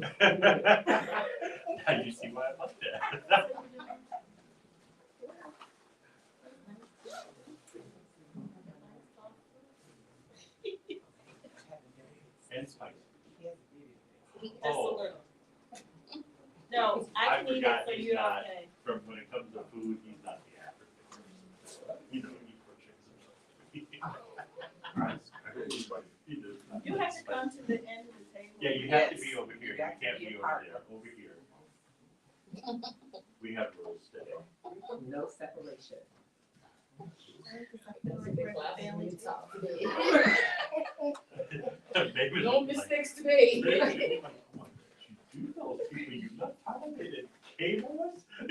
Now you see why I love that. And spicy. Just a Oh. little. No, I can eat it forgot for he's you, not- okay. From when it comes to food, he's not the African. You know, he portrays himself. You have to come to the end of the table. Yeah, you have to be over here. You can't be over there. Over here. We have rules today. No separation. Family talk. Maybe No mistakes today. Maybe like, what did you do those people you left out? They didn't cable us? I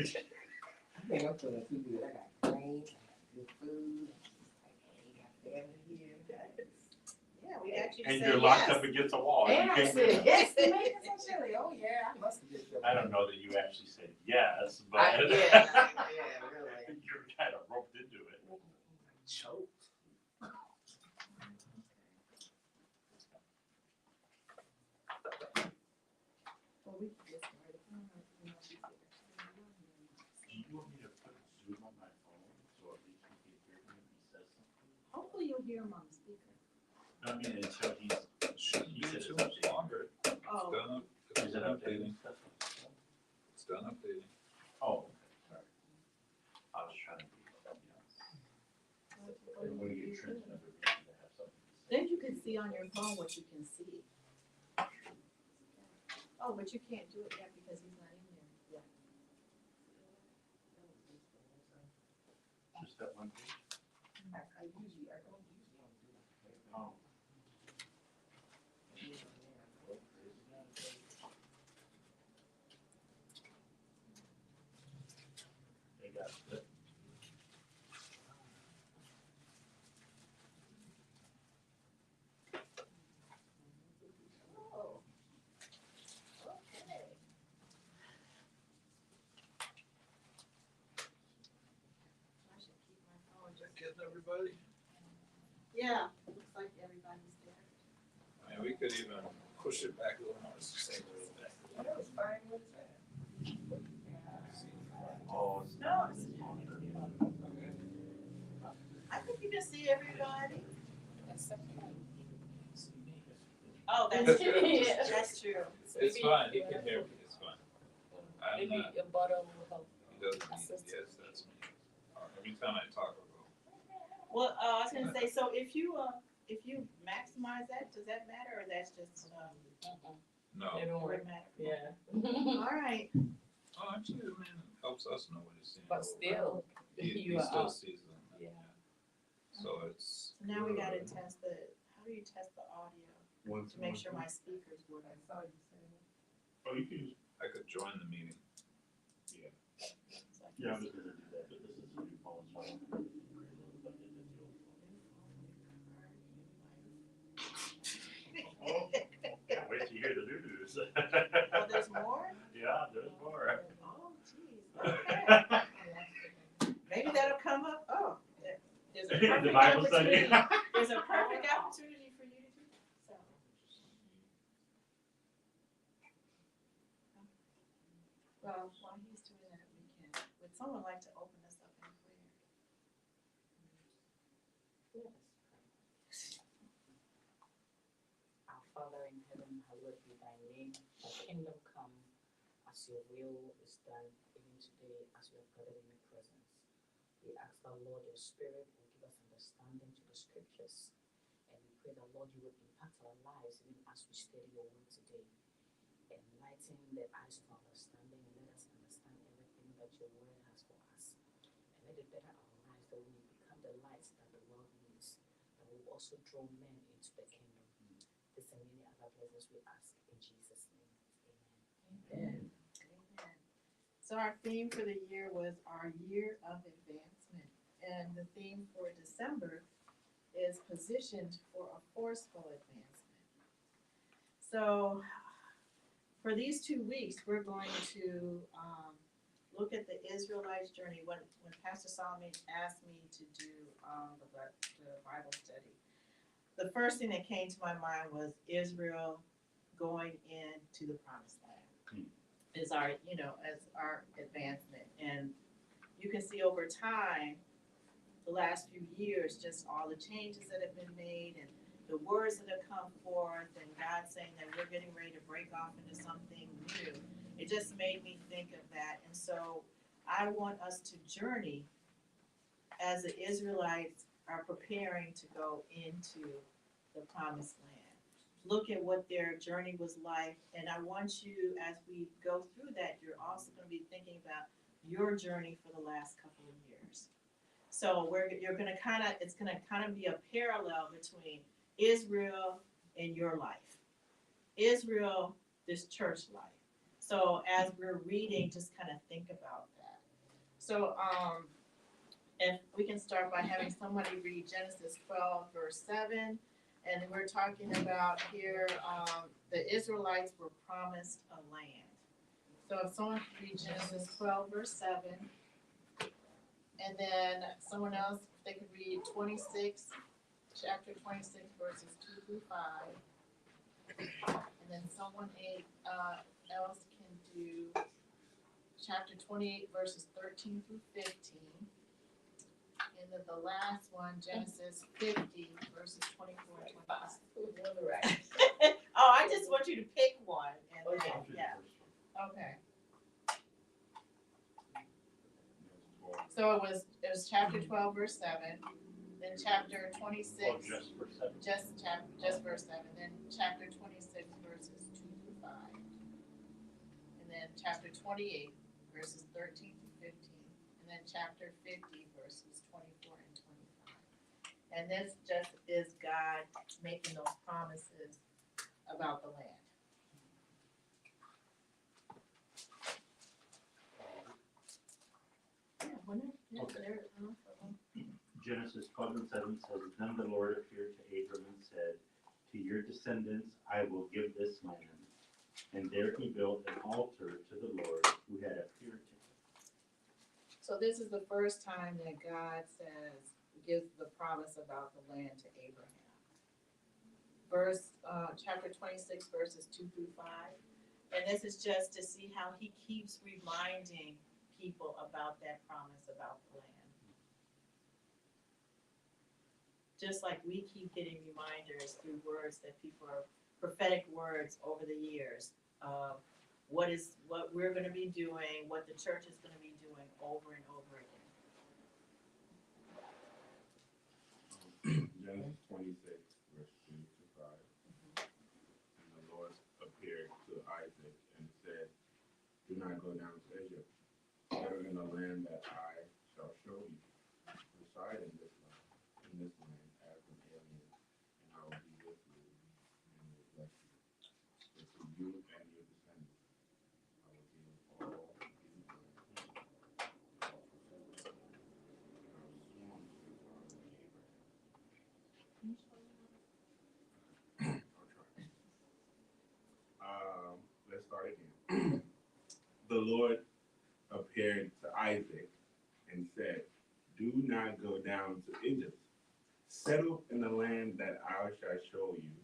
think I'm feeling too good. I got brains, I got good food. I got family here. Yeah, we got you to And say you're locked yes. up against a wall. You And I can't- said, yes, the man is so chilly. Oh, yeah, I must have just. I don't know that you actually said yes, but. Yeah, really. You're kind of roped into it. Choked. Well, we can get started. Do you want me to put Zoom on my phone so at least you can hear him if he says something? Hopefully you'll hear him on the speaker. I mean, until he said it's Too much updating. longer. Oh, Done up. Is it updating? It's done updating. Oh, sorry. I was trying to be, when you get transmitted, we have to have something to say. then you can see on your phone what you can see. Oh, but you can't do it yet because he's not in there yet. Just that one page? I don't usually do that. Oh. They got it. Oh. Okay. I should keep my phone just. Getting everybody? Yeah, looks like everybody's there. I mean, we could even push it back a little more. It's the same way back. That was fine with that. Oh, No. Okay. I think you can see everybody. Oh, that's true. That's true. It's fine, he can hear me, it's fine. I'm Maybe not, your bottom will help. he doesn't need, yes, that's me. Every time I talk, I'll go. Well, I was gonna say, so if you maximize that, does that matter, or that's just, No, They don't work. doesn't matter? Yeah. All right, oh, actually, I mean, it helps us know what he's seeing. But still, He you are still up. sees them. Yeah. So it's. so now we gotta test how do you test the audio to make sure my speakers work? I saw you saying that. Oh, you can use, I could join the meeting. So I can yeah, I was see- gonna do that, but this is a new phone, so. Oh, can't wait to hear the news. Oh, there's more? Yeah, there's more. Oh, geez, okay. Maybe that'll come up, oh, there's a The perfect Bible study. opportunity. There's a perfect opportunity for you to do that, so. Well, while he's doing that, would someone like to open us up in prayer? Our Father in heaven, hallowed be thy name. Thy kingdom come, as your will is done, even today as we have gathered in your presence. We ask that, Lord, your Spirit will give us understanding to the scriptures. And we pray that, Lord, you will impact our lives even as we study your word today. Enlighten the eyes of our understanding and let us understand everything that your word has for us. And let it better our lives that we may become the lights that the world needs, that will also draw men into the kingdom. This and many other blessings we ask in Jesus' name. Amen. Amen. So our theme for the year was our year of advancement. And the theme for December is positioned for a forceful advancement. So for these 2 weeks, we're going to look at the Israelites' journey. When Pastor Solomon asked me to do the Bible study, the first thing that came to my mind was Israel going into the promised land. Is our, you know, as our advancement. And you can see over time, the last few years, just all the changes that have been made and the words that have come forth and God saying that we're getting ready to break off into something new. It just made me think of that. And so I want us to journey as the Israelites are preparing to go into the promised land. Look at what their journey was like, and I want you, as we go through that, you're also going to be thinking about your journey for the last couple of years. So you're going to it's going to kind of be a parallel between Israel and your life. Israel, this church life. So as we're reading, just kind of think about that. So if we can start by having somebody read Genesis 12, verse 7. And we're talking about here, the Israelites were promised a land. So if someone could read Genesis 12, verse 7. And then someone else, they could read 26, chapter 26, verses 2 through 5. And then someone else can do chapter 28, verses 13 through 15. And then the last one, Genesis 50, verses 24 and 25. Who's doing the right? Oh, I just want you to pick one, and then, I'll do the yeah, first one. okay. So it was chapter 12, verse 7, then chapter 26. Oh, just for 7. Just verse 7, then chapter 26, verses 2 through 5. And then chapter 28, verses 13 through 15. And then chapter 50, verses 24 and 25. And this just is God making those promises about the land. Genesis 12 and 7 says, Then the Lord appeared to Abram and said, To your descendants I will give this land. And there he built an altar to the Lord who had appeared to him. So this is the first time that God gives the promise about the land to Abraham. Chapter 26, verses 2 through 5. And this is just to see how he keeps reminding people about that promise about the land. Just like we keep getting reminders through words that people are, prophetic words over the years of what we're going to be doing, what the church is going to be doing over and over again. Genesis 26, verse 2 to 5. And the Lord appeared to Isaac and said, Do not go down to Egypt. Settle in the land that I shall show you. Reside in this land as an alien, and I will be with you and will bless you. But to you and your descendants, I will give all these lands. And I will sworn to your father Abraham. I'll try. Let's start again. The Lord appeared to Isaac and said, Do not go down to Egypt. Settle in the land that I shall show you.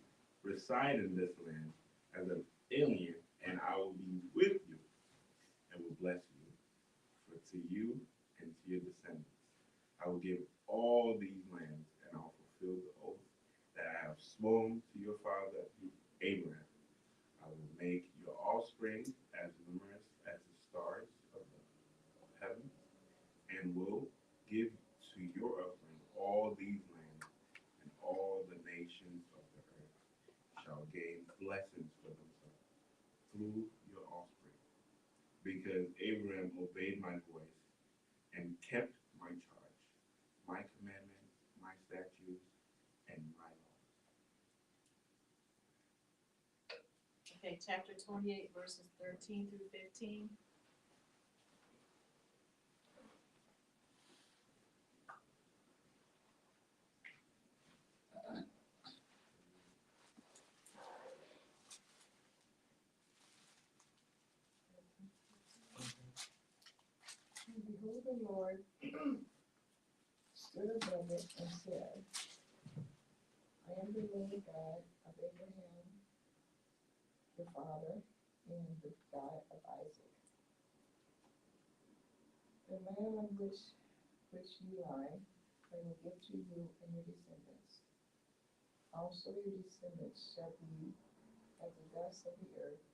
Reside in this land as an alien, and I will be with you and will bless you. For to you and to your descendants I will give all these lands, and I will fulfill the oath that I have sworn to your father Abraham. I will make your offspring as numerous as the stars of the heavens, and will give to your offspring all these lands, and all the nations of the earth shall gain blessings for themselves through your offspring, because Abraham obeyed my voice and kept my charge, my commandments, my statutes, and my laws. Okay, chapter 28, verses 13 through 15. And behold, the Lord stood above it and said, I am the Lord God of Abraham, your father and the God of Isaac. The land on which you lie, I will give to you and your descendants. Also your descendants shall be as the dust of the earth.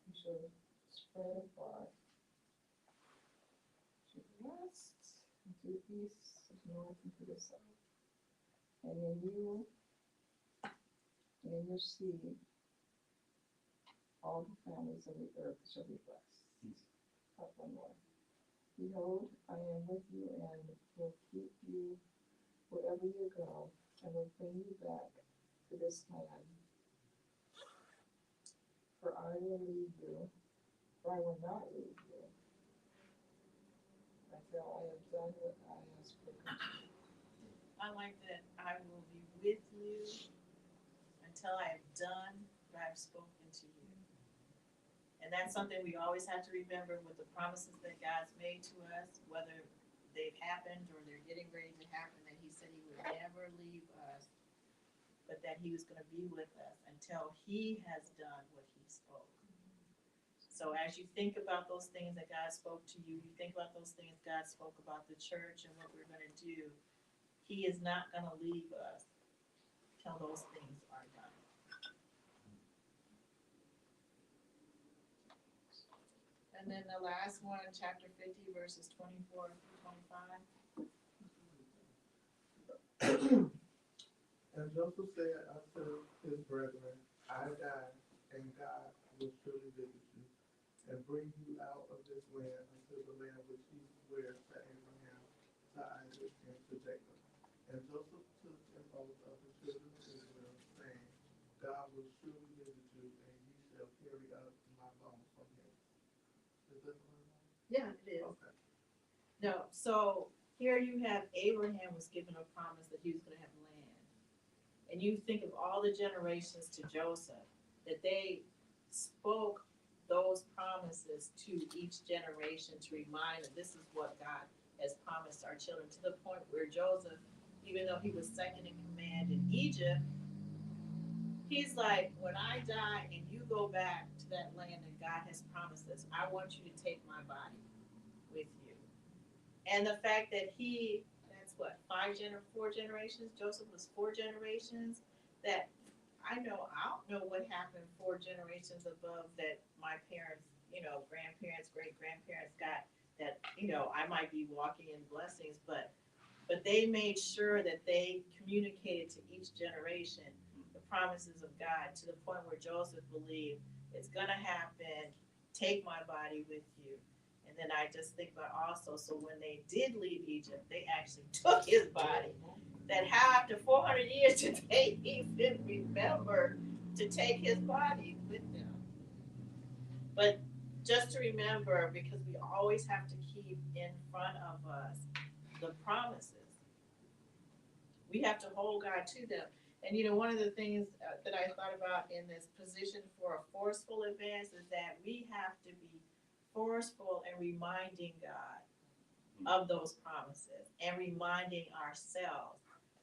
You shall spread abroad to the west, and to the east, to the north, and to the south. And in you and in your seed, all the families of the earth shall be blessed. Up one more. Behold, I am with you and will keep you wherever you go, and will bring you back to this land. For I will lead you, for I will not leave you until I have done what I have spoken to you. I like that I will be with you until I have done what I have spoken to you. And that's something we always have to remember with the promises that God's made to us, whether they've happened or they're getting ready to happen, that he said he would never leave us, but that he was gonna be with us until he has done what he spoke. So as you think about those things that God spoke to you, you think about those things God spoke about the church and what we're gonna do, he is not gonna leave us till those things are done. And then the last one, chapter 50, verses 24 through 25. And Joseph said unto his brethren, I die, and God will surely visit you, and bring you out of this land unto the land which he sware to Abraham, to Isaac, and to Jacob. And Joseph took an oath of the children of Israel, saying, God will surely visit you, and ye shall carry up my bones from hence. Is that the one? Yeah, it is. Okay. No, so here you have Abraham was given a promise that he was gonna have land. And you think of all the generations to Joseph, that they spoke those promises to each generation to remind them this is what God has promised our children, to the point where Joseph, even though he was second in command in Egypt, he's like, when I die and you go back to that land that God has promised us, I want you to take my body with you. And the fact that that's what, 4 generations? Joseph was 4 generations. That I don't know what happened 4 generations above that my parents, grandparents, great-grandparents got, that, I might be walking in blessings, but they made sure that they communicated to each generation the promises of God, to the point where Joseph believed it's gonna happen, take my body with you. And then I just think about also, so when they did leave Egypt, they actually took his body. That how after 400 years did they even remember to take his body with them? But just to remember, because we always have to keep in front of us the promises. We have to hold God to them. And one of the things that I thought about in this position for a forceful advance is that we have to be forceful in reminding God of those promises, and reminding ourselves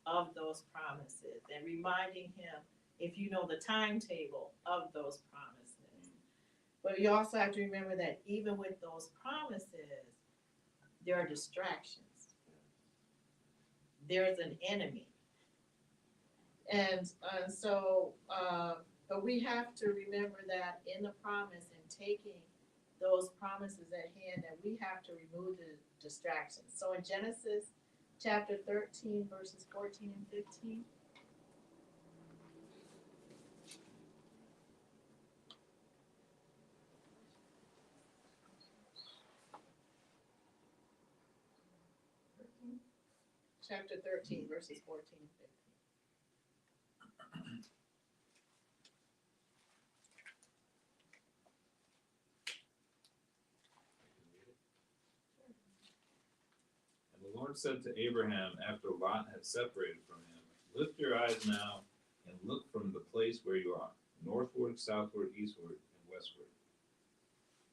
of those promises, and reminding him, if you know the timetable of those promises. But you also have to remember that even with those promises, there are distractions. There's an enemy. And so, but we have to remember that in the promise and taking those promises at hand, that we have to remove the distractions. So in Genesis chapter 13, verses 14 and 15. Chapter 13, verses 14 and 15. And the Lord said to Abraham after Lot had separated from him, lift your eyes now and look from the place where you are, northward, southward, eastward, and westward.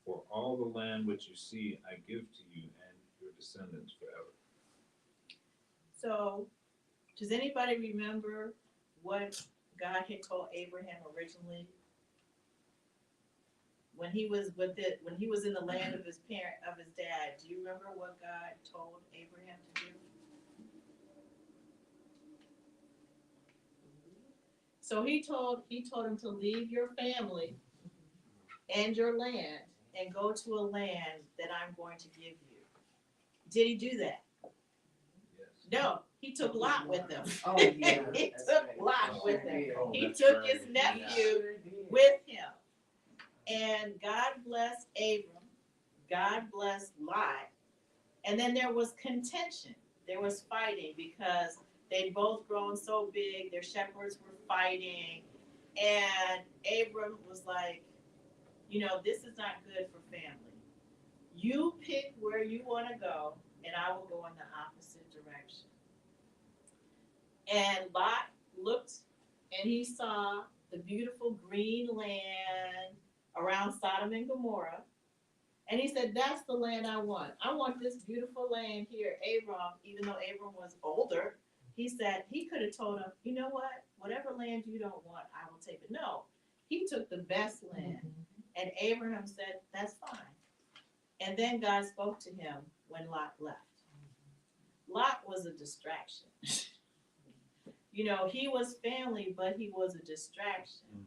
For all the land which you see I give to you and your descendants forever. So, does anybody remember what God had told Abraham originally when he was with it, when he was in the land of his dad, do you remember what God told Abraham to do? So he told him to leave your family and your land and go to a land that I'm going to give you. Did he do that? Yes. No, he took Lot with him. Oh, yeah. He that's took right. Lot with him. Oh, He that's took right. his nephew Sure did. with him. And God blessed Abram. God blessed Lot. And then there was contention. There was fighting because they'd both grown so big. Their shepherds were fighting. And Abram was like, this is not good for family. You pick where you want to go, and I will go in the opposite direction. And Lot looked, and he saw the beautiful green land around Sodom and Gomorrah. And he said, that's the land I want. I want this beautiful land here. Abram, even though Abram was older, he said, he could have told him, you know what? Whatever land you don't want, I will take it. No, he took the best land. And Abraham said, that's fine. And then God spoke to him when Lot left. Lot was a distraction. He was family, but he was a distraction.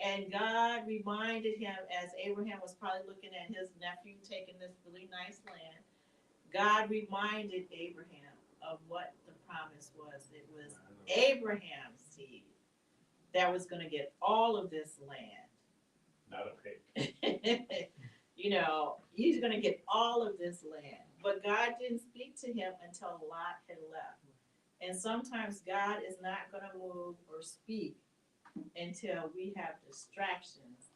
And God reminded him, as Abraham was probably looking at his nephew taking this really nice land, God reminded Abraham of what the promise was. It was Abraham's seed that was going to get all of this land. Not okay. He's going to get all of this land. But God didn't speak to him until Lot had left. And sometimes God is not going to move or speak until we have distractions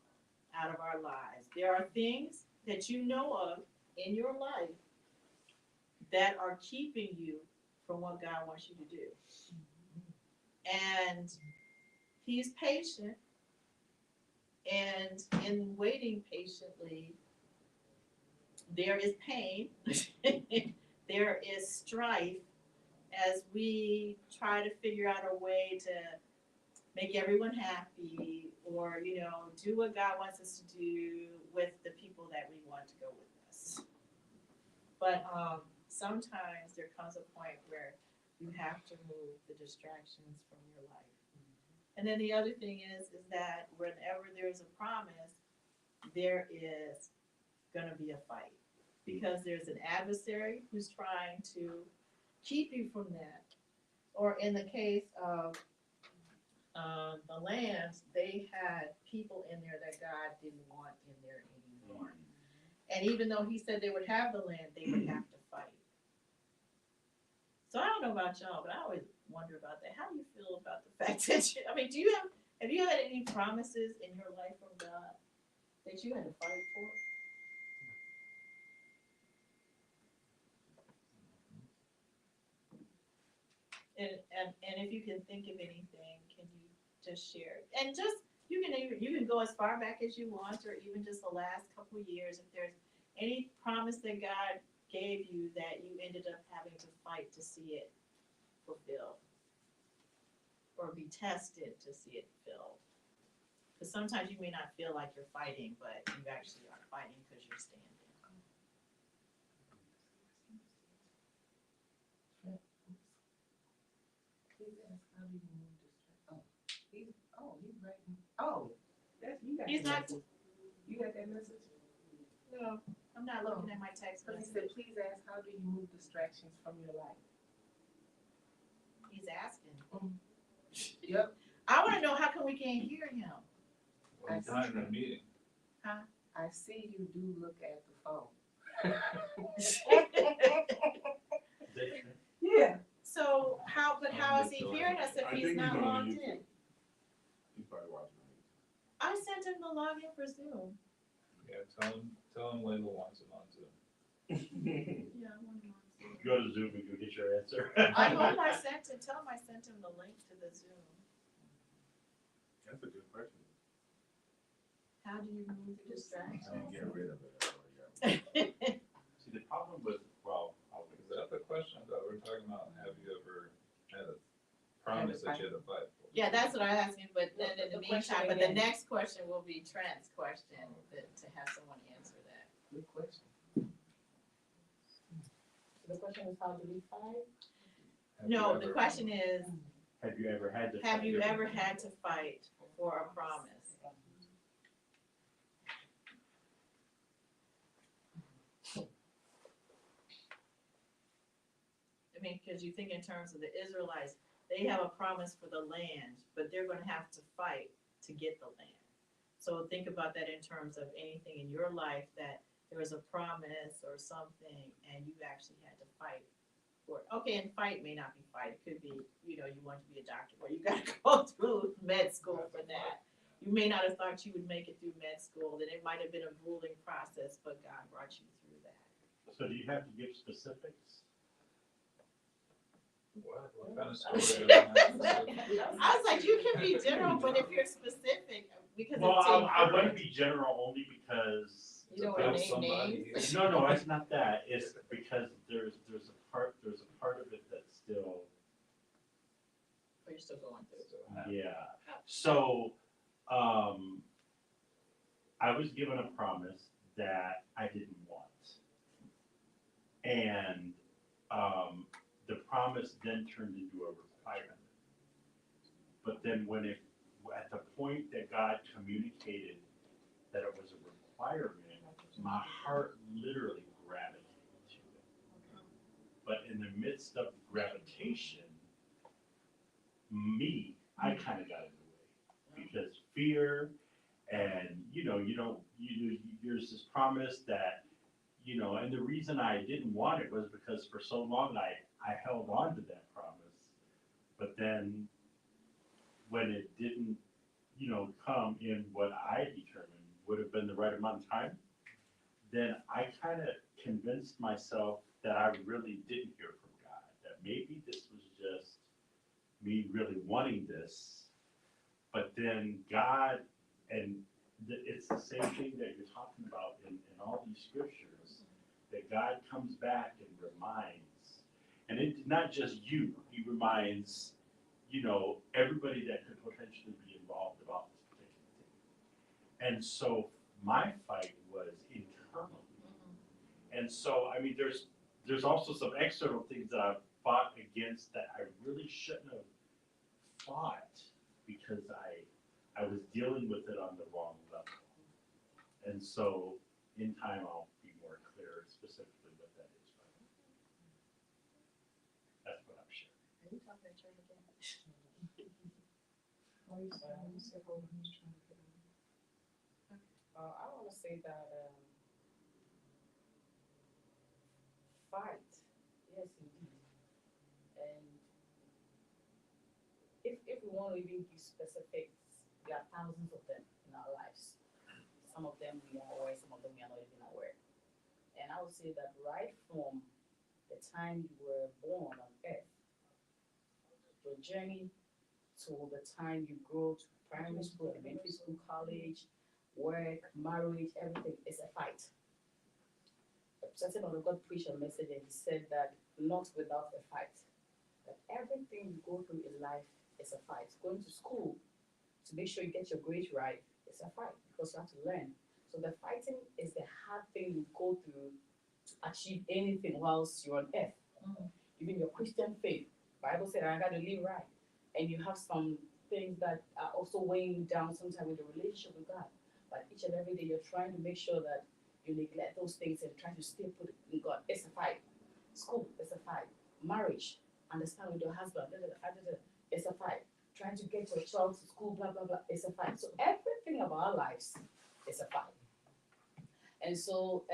out of our lives. There are things that you know of in your life that are keeping you from what God wants you to do. And he's patient, and in waiting patiently, there is pain, there is strife as we try to figure out a way to make everyone happy, or do what God wants us to do with the people that we want to go with us. But sometimes there comes a point where you have to move the distractions from your life. And then the other thing is that whenever there's a promise, there is going to be a fight, because there's an adversary who's trying to keep you from that. Or in the case of the lands, they had people in there that God didn't want in there anymore. And even though he said they would have the land, they would have to fight. So I don't know about y'all, but I always wonder about that. How do you feel about the fact that have you had any promises in your life from God that you had to fight for? And if you can think of anything, can you just share it? And just you can go as far back as you want, or even just the last couple of years. If there's any promise that God gave you that you ended up having to fight to see it fulfilled, or be tested to see it fulfilled. Because sometimes you may not feel like you're fighting, but you actually are fighting because you're standing. Please ask how do you move this? He's writing. Oh, that's you got. He's that not- message. You got that message? No, I'm not looking at my text So he message. said, please ask how do you move distractions from your life? He's asking. Yep. I want to know, how come we can't hear him? Well, he's not in a meeting. I see you do look at the phone. Yeah. So how is he hearing us if I he's think not he's on logged YouTube. in? He's probably watching. I sent him the login for Zoom. Yeah, tell him Layla wants him on Zoom. Yeah, I want him on Zoom. Go to Zoom and go get your answer. I hope tell him I sent him the link to the Zoom. That's a good question. How do you remove the How distractions? do you get rid of it? That's what I got. See, the problem with, Is that the question? I thought we were talking about, have you ever had a promise that you had to fight for? Yeah, that's what I'm asking, but then in the The question meantime, but the again. next question will be Trent's question, to have someone answer that. Good question. The question is, how do we fight? Have you No, the ever- question is, Have you ever had to? have fight you your- ever had to fight for a promise? I mean, cause you think in terms of the Israelites, they have a promise for the land, but they're gonna have to fight to get the land. So think about that in terms of anything in your life that there was a promise or something and you actually had to fight for it. Okay, and fight may not be fight, it could be, you know, you want to be a doctor, or you gotta go through med school for that. You may not have thought you would make it through med school, that it might have been a grueling process, but God brought you through that. So do you have to give specifics? What kind of story? do I have? I was like, you can be general, but if you're specific, because Well, it's I want to be general only because. You don't Build wanna name somebody names? here. No, it's not that. It's because there's a part of it that's still, Or you're still going through. yeah. So, I was given a promise that I didn't want. And, the promise then turned into a requirement. But then at the point that God communicated that it was a requirement, my heart literally gravitated to it. But in the midst of gravitation, I kind of got in the way because fear and, there's this promise that, and the reason I didn't want it was because for so long I held on to that promise. But then when it didn't, come in what I determined would have been the right amount of time, then I kind of convinced myself that I really didn't hear from God, that maybe this was just me really wanting this. But then God, and it's the same thing that you're talking about in all these scriptures, that God comes back and reminds, and it's not just you, he reminds, everybody that could potentially be involved about this particular thing. And so my fight was internal. And so, I mean, there's also some external things that I've fought against that I really shouldn't have fought because I was dealing with it on the wrong level. And so, in time, I'll be more clear specifically what that is. But that's what I'm sharing. Are you talking to Trent again? What you said, you said, oh, he's trying to get on. I wanna say that, fight, yes indeed. And if we wanna even give specifics, there are thousands of them in our lives. Some of them we are aware, some of them we are not even aware. And I would say that right from the time you were born on earth, your journey to the time you grow to primary school, elementary school, college, work, marriage, everything is a fight. A certain man of God preached a message and he said that not without a fight. That everything you go through in life is a fight. Going to school to make sure you get your grades right is a fight because you have to learn. So the fighting is the hard thing you go through to achieve anything whilst you're on earth. Even your Christian faith, Bible said I gotta live right. And you have some things that are also weighing you down sometimes with the relationship with God. But each and every day you're trying to make sure that you neglect those things and try to stay put in God. It's a fight. School, it's a fight. Marriage, understand with your husband, it's a fight. Trying to get your child to school, blah, blah, blah, it's a fight. So everything about our lives is a fight. And so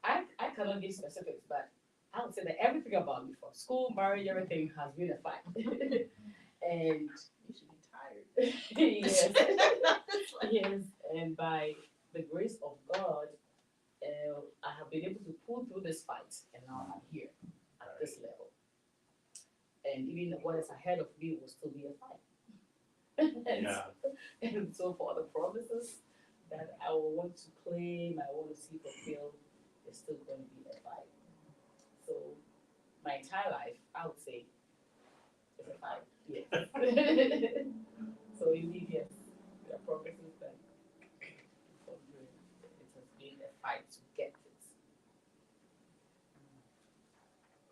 I cannot give specifics, but I would say that everything about me, from school, marriage, everything has been a fight. And You should be tired. yes, yes, and by the grace of God, I have been able to pull through this fight, and now I'm here at this level. And even what is ahead of me will still be a fight. And so for the promises that I will want to claim, I want to see fulfilled, it's still going to be a fight. So my entire life, I would say, is a fight. Yes. So indeed, yes, the progress is done. So it has been a fight to get it.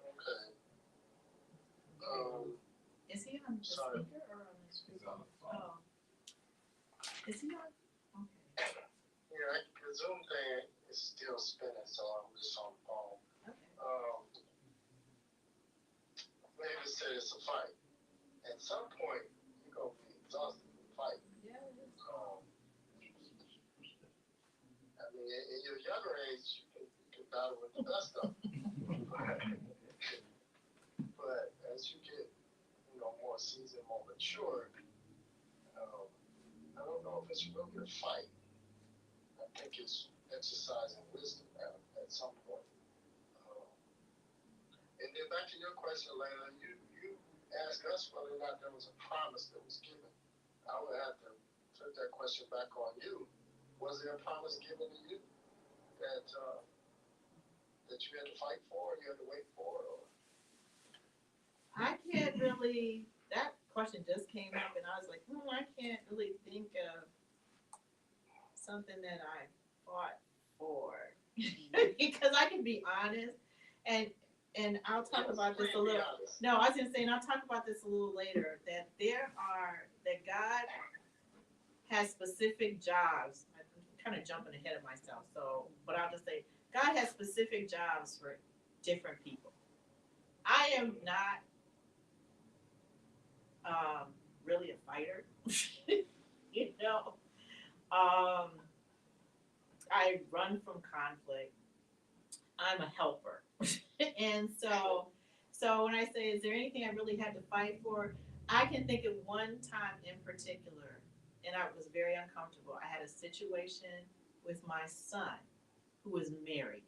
Okay. Is he on the Sorry. speaker or on the It's speaker? on the phone. Oh. Is he on? Okay, Yeah, the Zoom thing is still spinning, so I'm just on the phone. okay. David said it's a fight. At some point, you're gonna be exhausted from fighting. Yeah, it is. I mean, in your younger age, you can battle with the best of them. But as you get, more seasoned, more mature, I don't know if it's really a fight. I think it's exercising wisdom at some point. And then back to your question, Layla, you asked us whether or not there was a promise that was given. I would have to put that question back on you. Was there a promise given to you that you had to fight for, you had to wait for? Or? I can't really, that question just came up and I was like, I can't really think of something that I fought for. Because I can be honest and I'll talk about this a little. No, I was gonna say, and I'll talk about this a little later, that that God has specific jobs. I'm kind of jumping ahead of myself, but I'll just say, God has specific jobs for different people. I am not really a fighter, I run from conflict. I'm a helper. And so when I say, is there anything I really had to fight for? I can think of one time in particular, and I was very uncomfortable. I had a situation with my son who was married,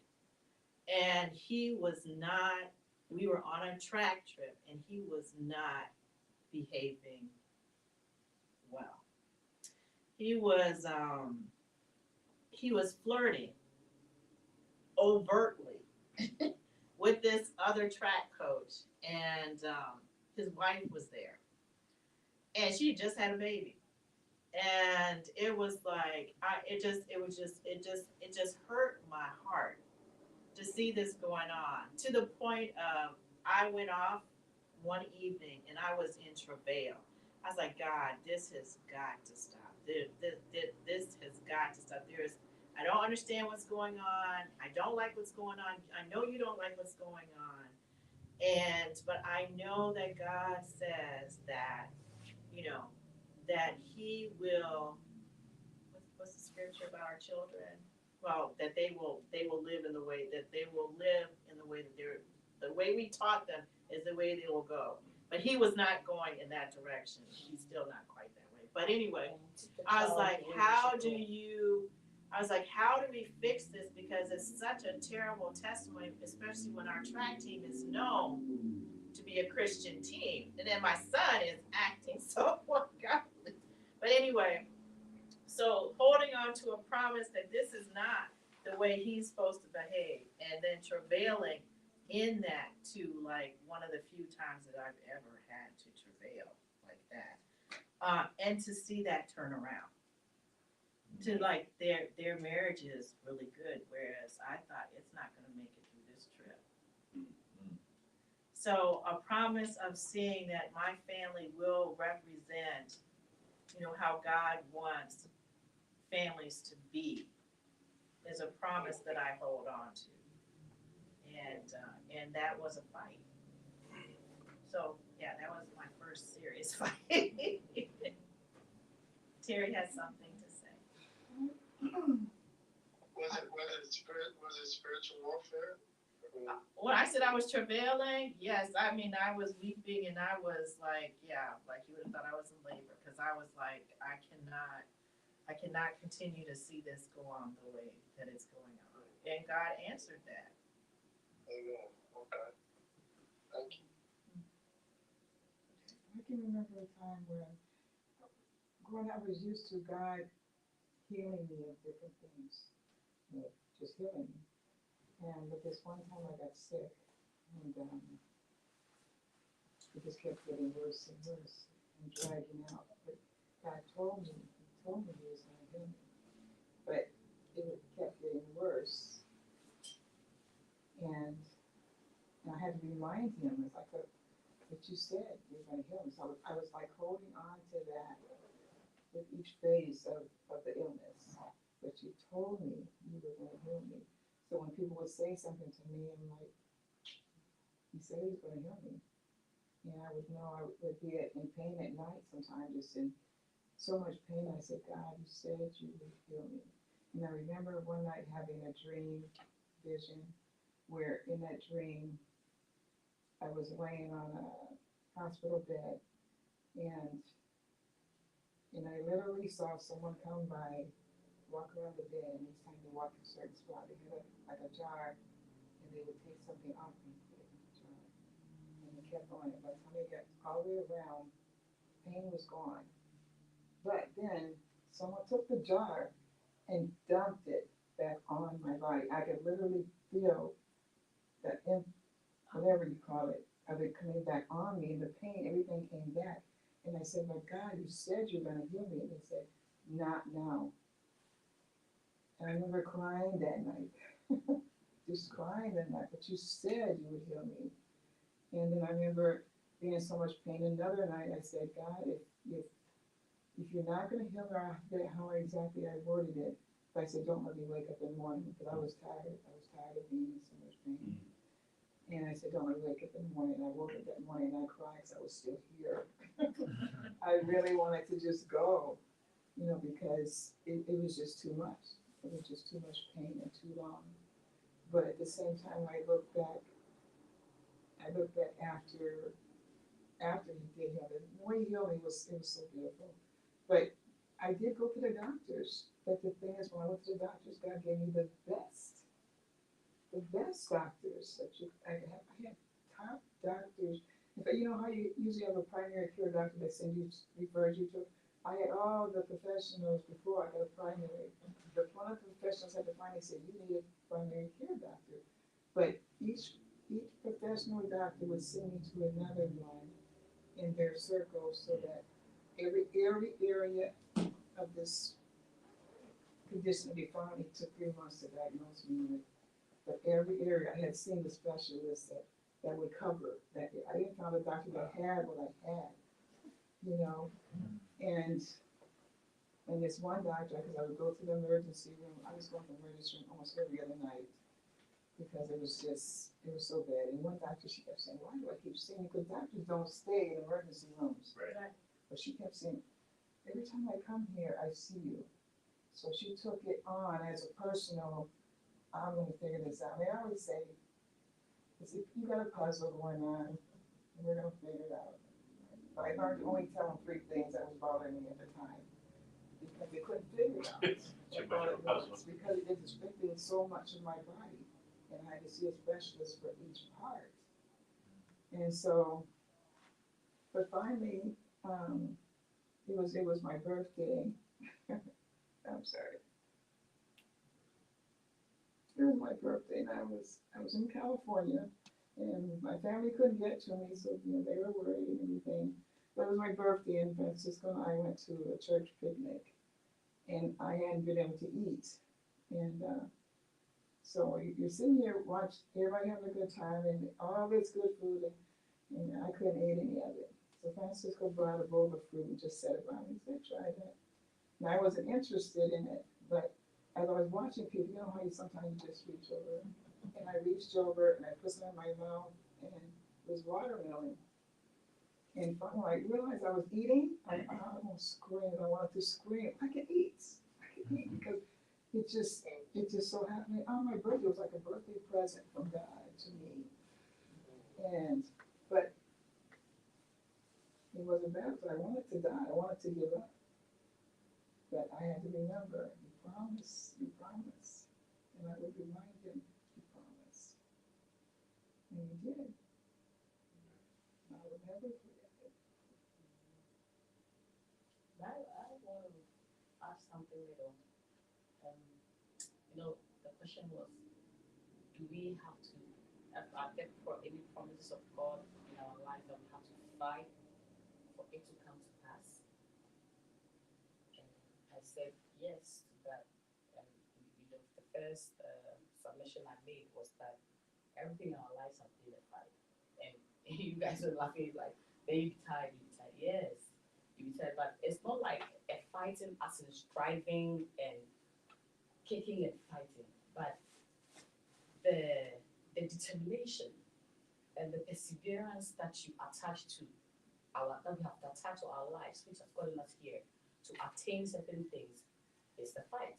and we were on a track trip, and he was not behaving well. He was flirting overtly with this other track coach, and his wife was there, and she just had a baby, and it was like it just hurt my heart to see this going on, to the point of I went off one evening and I was in travail. I was like, God, this has got to stop. This has got to stop. I don't understand what's going on. I don't like what's going on. I know you don't like what's going on. But I know that God says that, that He will, what's the scripture about our children? Well, that they will live in the way that the way we taught them is the way they will go. But he was not going in that direction. He's still not quite that way. But anyway, I was like, how do we fix this? Because it's such a terrible testimony, especially when our track team is known to be a Christian team. And then my son is acting so ungodly. But anyway, so holding on to a promise that this is not the way he's supposed to behave, and then travailing in that to like one of the few times that I've ever had to travail like that. And to see that turn around. To like their marriage is really good, whereas I thought it's not gonna make it through this trip. So a promise of seeing that my family will represent, how God wants families to be, is a promise that I hold on to. And that was a fight. So yeah, that was my first serious fight. Terry has something to say. Was it spiritual warfare? When I said I was travailing, yes, I mean I was weeping and I was like, yeah, like you would have thought I was in labor, because I was like, I cannot continue to see this go on the way that it's going on. And God answered that. Amen. Okay. Thank you. I can remember a time when, growing up, I was used to God healing me of different things, just healing me. And but this one time I got sick, and it just kept getting worse and worse and dragging out. But God told me, he told me he was gonna heal me. But it kept getting worse. And I had to remind him, it's like what you said, you're gonna heal me. So I was like holding on to that with each phase of the illness. But you told me you were gonna heal me. So when people would say something to me, I'm like, he said he was gonna heal me. And I would know I would be in pain at night sometimes, just in so much pain. I said, God, you said you would heal me. And I remember one night having a dream vision where in that dream I was laying on a hospital bed and I literally saw someone come by, walk around the bed, and each time they walked to a certain spot, they had like a jar, and they would take something off and put it in the jar. And they kept on it. By the time they got all the way around, pain was gone. But then someone took the jar and dumped it back on my body. I could literally feel that, whatever you call it, of it coming back on me, and the pain, everything came back. And I said, but God, you said you're going to heal me. And he said, not now. And I remember crying that night, just crying that night, but you said you would heal me. And then I remember being in so much pain. Another night I said, God, if you're not going to heal me, I forget how exactly I worded it, but I said, don't let me wake up in the morning, because I was tired. I was tired of being in so much pain. And I said, don't let me wake up in the morning. And I woke up that morning and I cried because I was still here. I really wanted to just go, because it was just too much. It was just too much pain and too long. But at the same time, I looked back after he did heal me. The way he healed me it was so beautiful. But I did go to the doctors. But the thing is, when I went to the doctors, God gave me the best doctors that I could have. I had top doctors. In fact, you know how you usually have a primary care doctor that refers you to? I had all the professionals before I got a primary. But one of the professionals had to finally say, you need a primary care doctor. But each professional doctor would send me to another one in their circle, so that every area of this condition would be found. It took 3 months to diagnose me with. But every area I had seen the specialist that would cover that. I didn't find a doctor that had what I had, and this one doctor, because I would go to the emergency room, I was going to the emergency room almost every other night, because it was so bad. And one doctor, she kept saying, why do I keep seeing you? Because doctors don't stay in emergency rooms. Right. But she kept saying, every time I come here, I see you. So she took it on as a personal, I'm going to figure this out. I always say, you got a puzzle going on, and we're going to figure it out. But I learned to only tell them 3 things that was bothering me at the time, because they couldn't figure it out. Too much of a puzzle. Because it was affecting so much of my body, and I had to see a specialist for each part. And so, but finally, it was my birthday. I'm sorry. It was my birthday, and I was in California, and my family couldn't get to me, so they were worried and everything. But it was my birthday, and Francisco and I went to a church picnic, and I hadn't been able to eat, and so you're sitting here watching everybody having a good time, and all this good food, and I couldn't eat any of it. So Francisco brought a bowl of fruit and just set it by me and said, try that. And I wasn't interested in it, but as I was watching people, you know how you sometimes just reach over, and I reached over and I put some in my mouth, and it was watermelon. And finally, I realized I was eating. I almost screamed. I wanted to scream. I can eat because it just so happened on my birthday. It was like a birthday present from God to me. But it wasn't bad, but I wanted to die. I wanted to give up. But I had to remember, you promised. And I would remind him, you promised. And he did. I will never forget it. I want to ask something little. The question was, do we have to I think for any promises of God in our life that we have to fight for it to come to pass. And I said yes to that. And the first submission I made was that everything in our lives have been a fight. And you guys are laughing like, then you be tired, you be tired. Yes, you be tired, but it's not like a fighting as in striving and kicking and fighting, but the determination and the perseverance that you attach to that we have to attach to our lives, which has gotten us here to attain certain things, is the fight.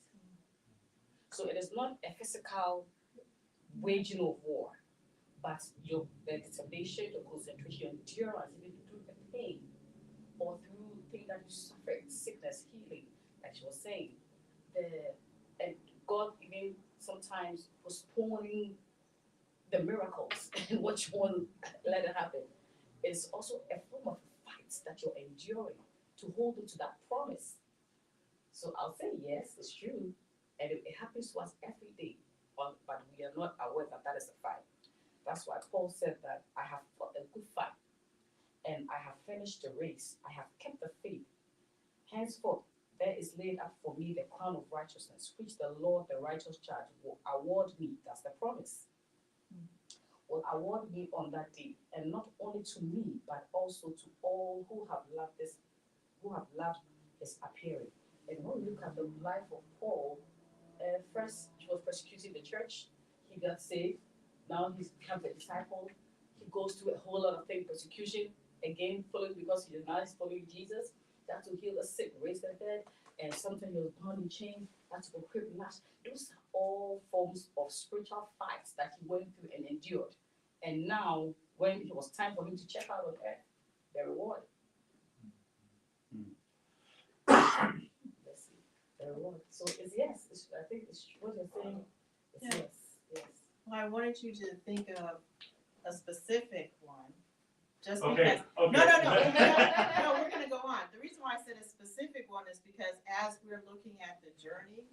So it is not a physical waging of war, but your the determination, your concentration, your endurance, even through the pain or through things that you suffered, sickness, healing, like she was saying. And God even sometimes postponing the miracles and what you want to let it happen. It's also a form of fight that you're enduring to hold on to that promise. So I'll say yes, it's true, and it happens to us every day, but we are not aware that that is a fight. That's why Paul said that I have fought a good fight, and I have finished the race. I have kept the faith. Henceforth, there is laid up for me the crown of righteousness, which the Lord, the righteous judge, will award me. That's the promise. Will award me on that day, and not only to me, but also to all who have loved his appearing. And when we look at the life of Paul, first he was persecuting the church, he got saved, now he's become a disciple, he goes through a whole lot of things, persecution, again following because he denies following Jesus, that to heal the sick, raise the dead, and sometimes he was bound in chains, that to equip lash. Those are all forms of spiritual fights that he went through and endured. And now, when it was time for him to check out on earth, the reward. Let's see, the reward. So it's yes. I think it's what you're saying. It's Yeah. yes. Well, I wanted you to think of a specific one, just Okay, because. okay. No, we're gonna go on. The reason why I said a specific one is because as we're looking at the journey,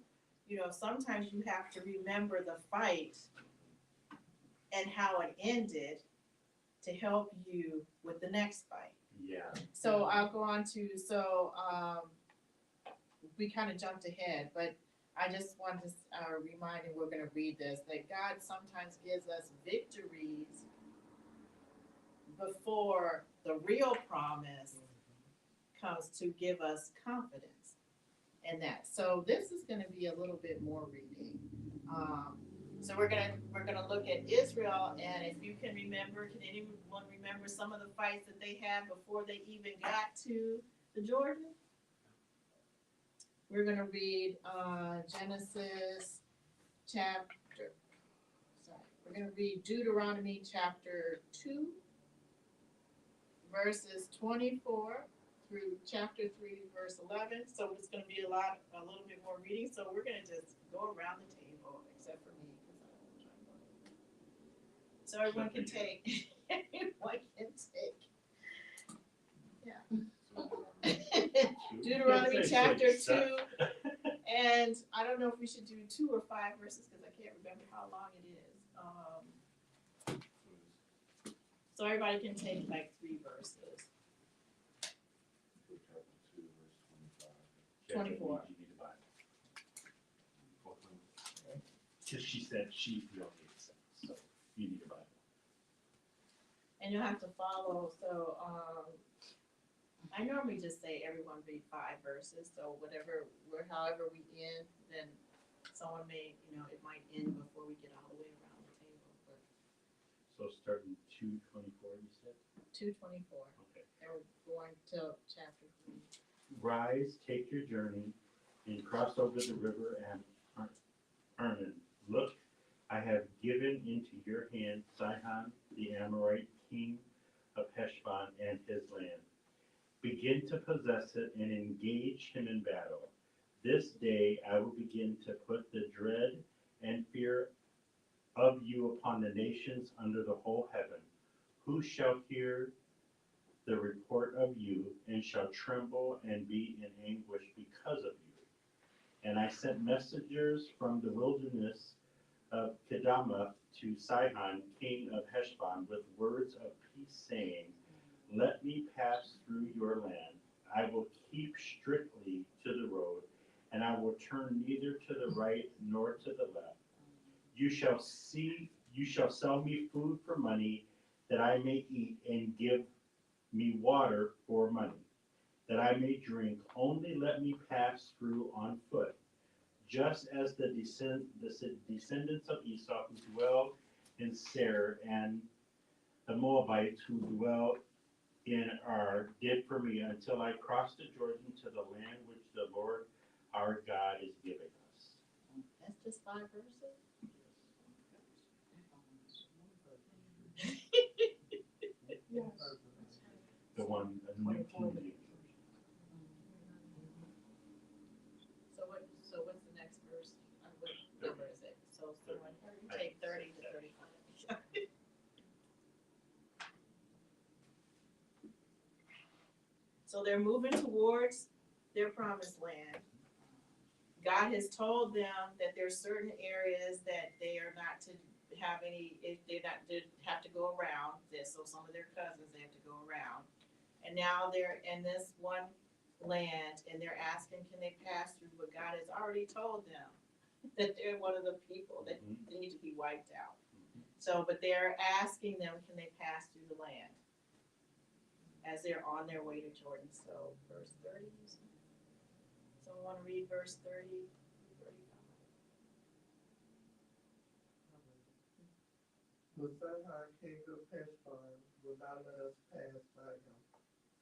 sometimes you have to remember the fight and how it ended to help you with the next fight. Yeah. So I'll go on to, we kind of jumped ahead, but I just wanted to remind, and we're gonna read this, that God sometimes gives us victories before the real promise comes to give us confidence in that. So this is gonna be a little bit more reading. So we're gonna look at Israel, and if you can remember, can anyone remember some of the fights that they had before they even got to the Jordan? We're gonna read Genesis chapter. We're gonna read Deuteronomy chapter 2, verses 24 through chapter 3, verse 11. So it's gonna be a little bit more reading. So we're gonna just go around the table, except for me. So everyone can take. Everyone can take. Yeah. Deuteronomy chapter 2, and I don't know if we should do 2 or 5 verses because I can't remember how long it is. So everybody can take like 3 verses. 24. You need a Bible. Because she said she don't need a sense, so you need a Bible. And you'll have to follow, so, I normally just say everyone read 5 verses, so however we end, then someone may, it might end before we get all the way around the table, but So starting 2:24, you said? 2:24, Okay. and we're going to chapter 3. Rise, take your journey, and cross over the river and Arnon. Look, I have given into your hand Sihon, the Amorite king of Heshbon, and his land. Begin to possess it and engage him in battle. This day I will begin to put the dread and fear of you upon the nations under the whole heaven. Who shall hear the report of you, and shall tremble and be in anguish because of you? And I sent messengers from the wilderness of Kedemah to Sihon, king of Heshbon, with words of peace, saying, let me pass through your land. I will keep strictly to the road, and I will turn neither to the right nor to the left. You shall sell me food for money, that I may eat, and give me water for money, that I may drink. Only let me pass through on foot, just as the descendants of Esau who dwell in Seir, and the Moabites who dwell in Ar did for me, until I crossed the Jordan to the land which the Lord our God is giving us. That's just 5 verses? Yes. The one, a New King James. So what's the next verse? What number is it? So someone take 30 to 35. So they're moving towards their promised land. God has told them that there's certain areas that they are not to have any, if they're not to have to go around this. So some of their cousins, they have to go around. And now they're in this one land and they're asking, can they pass through? But God has already told them that they're one of the people that need to be wiped out. So, but they're asking them, can they pass through the land as they're on their way to Jordan? So verse 30, someone want to read verse 30, 35? The Sihon king of Heshbon will not let us pass by him.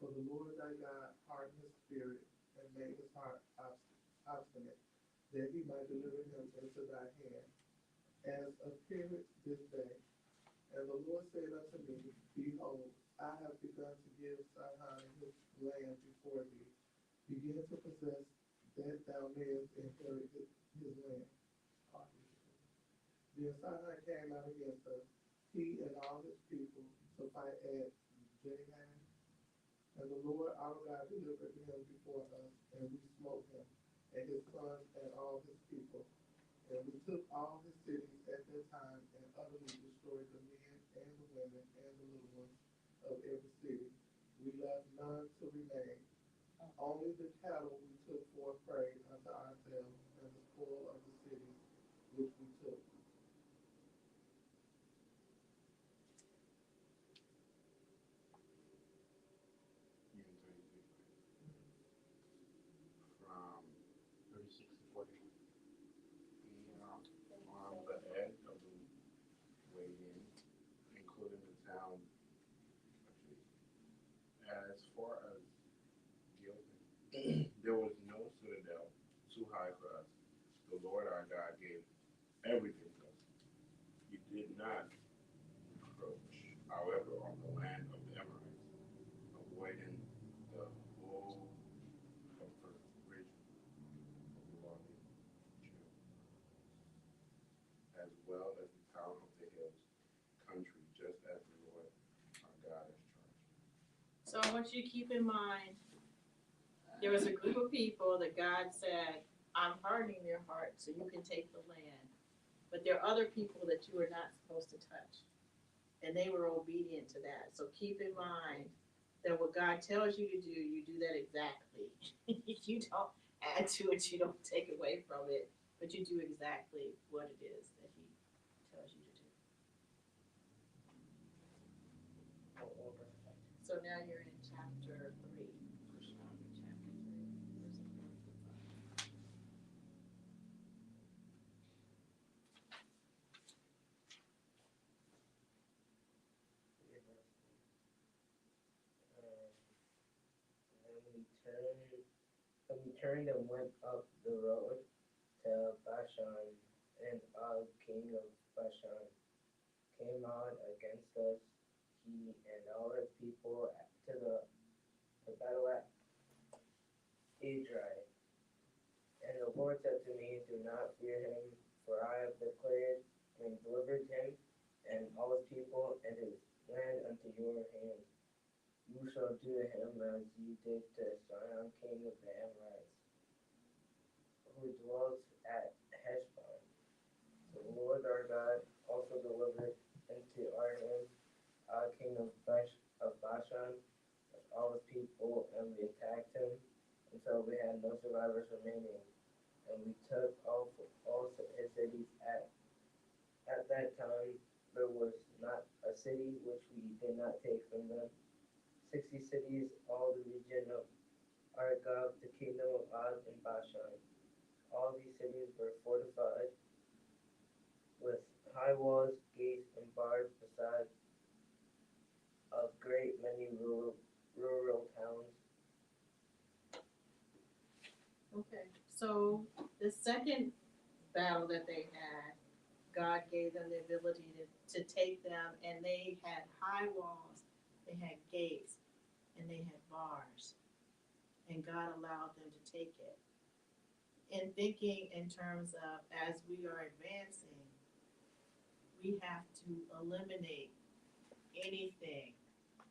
For the Lord thy God hardened his spirit and made his heart obstinate, that he might deliver him into thy hand, as appeareth this day. And the Lord said unto me, behold, I have begun to give Sihon his land before thee. Begin to possess that thou mayest inherit his land. Then Sihon came out against us, he and all his people, to fight at Jahaz. And the Lord our God delivered him before us, and we smote him, and his sons and all his people. And we took all his cities at that time, and utterly destroyed the men and the women and the little ones of every city. We left none to remain. Only the cattle we took for a prey unto ourselves, and the spoil of the cities which we took. From 36 to 40. on the edge of the way in, including the town, actually, as far as Gilgal, there was no citadel too high for us. The Lord our God gave everything to us. He did not encroach, however, on the land of the Amorites, avoiding the whole comfort region of the Lordly Judah, as well as the town of the hills country, just as the Lord our God has charged. So I want you to keep in mind, there was a group of people that God said, I'm hardening their heart so you can take the land. But there are other people that you are not supposed to touch. And they were obedient to that. So keep in mind that what God tells you to do, you do that exactly. You don't add to it, you don't take away from it, but you do exactly what it is that He tells you to do. So now you're in chapter 3. Push on to chapter 3, verse 45. And we turned and went up the road to Bashan, and Og, king of Bashan, came out against us, he and all his people, to the battle at Edrei. And the Lord said to me, do not fear him, for I have declared and delivered him and all his people and his land unto your hand. You shall do to him as you did to Sihon, king of the Amorites, who dwells at Heshbon. The Lord our king of Bashan, with all his people, and we attacked him until we had no survivors remaining. And we took all his cities. At that time, there was not a city which we did not take from them. 60 cities, all the region of Argob, the kingdom of Og and Bashan. All these cities were fortified with high walls, gates, and bars, besides a great many rural towns. Okay, so the second battle that they had, God gave them the ability to take them, and they had high walls, they had gates, and they had bars. And God allowed them to take it. In thinking in terms of as we are advancing, we have to eliminate anything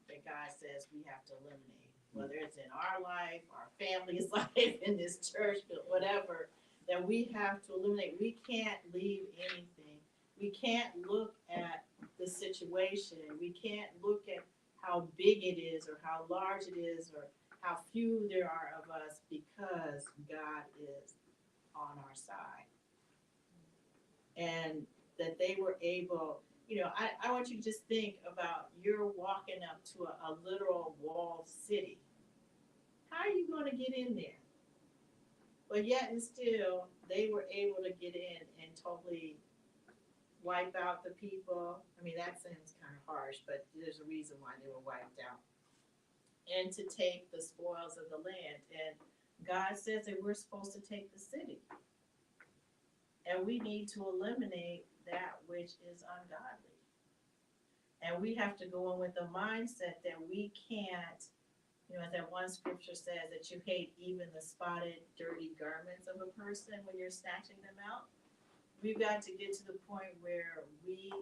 that God says we have to eliminate, whether it's in our life, our family's life, in this church, whatever, that we have to eliminate. We can't leave anything. We can't look at the situation. We can't look at how big it is or how large it is or how few there are of us, because God is on our side. And that they were able, I want you to just think about you're walking up to a literal walled city. How are you going to get in there? But yet and still, they were able to get in and totally wipe out the people. I mean, that sounds kind of harsh, but there's a reason why they were wiped out. And to take the spoils of the land. And God says that we're supposed to take the city. And we need to eliminate that which is ungodly. And we have to go in with the mindset that we can't, as that one scripture says, that you hate even the spotted, dirty garments of a person when you're snatching them out. We've got to get to the point where we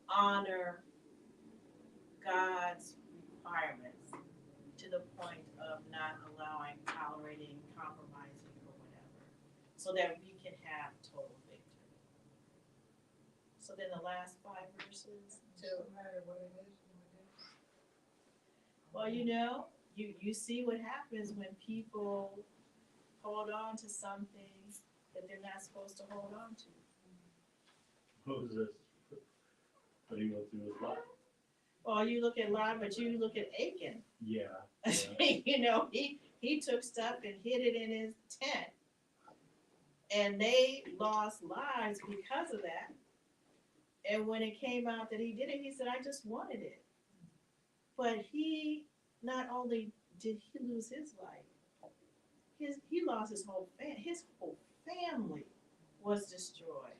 honor God's requirements to the point of not tolerating, compromising, or whatever, so that we can have total victory. So then the last 5 verses. No matter what it is, Well, you see what happens when people hold on to something that they're not supposed to hold on to. What was this? What do you go through with Lot? Well, you look at Lot, but you look at Achan. Yeah. He took stuff and hid it in his tent, and they lost lives because of that. And when it came out that he did it, he said, "I just wanted it." But he not only did he lose his life, he lost his whole family. His whole family was destroyed,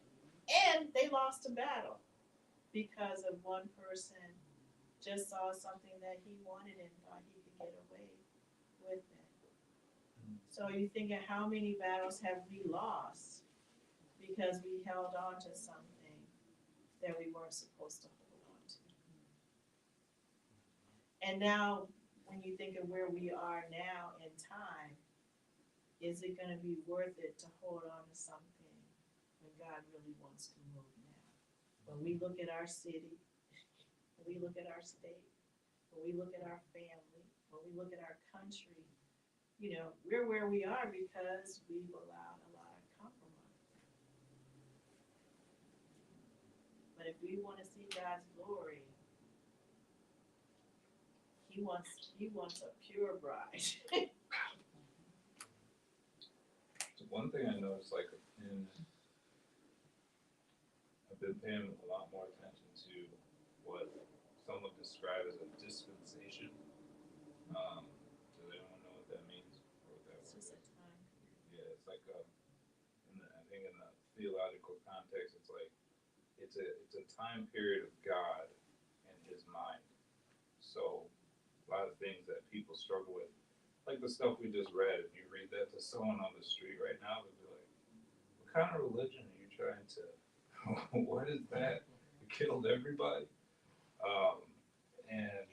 and they lost a battle because of one person just saw something that he wanted and thought he could get away with it. So you think of how many battles have we lost because we held on to something that we weren't supposed to hold on to. And now, when you think of where we are now in time, is it going to be worth it to hold on to something when God really wants to move now? When we look at our city, when we look at our state, when we look at our family, when we look at our country, we're where we are because we've allowed a lot of compromise. But if we want to see God's glory, He wants a pure bride. So one thing I noticed, I've been paying a lot more attention to what some would describe as a dispensation. Does anyone know what that means? Or what that It's word just a is? time. Yeah, it's like I think in the theological context, it's like it's a time period of God and His mind. So a lot of things that people struggle with, like the stuff we just read. If you read that to someone on the street right now, they'll be like, "What kind of religion are you trying to? What is that? You killed everybody." And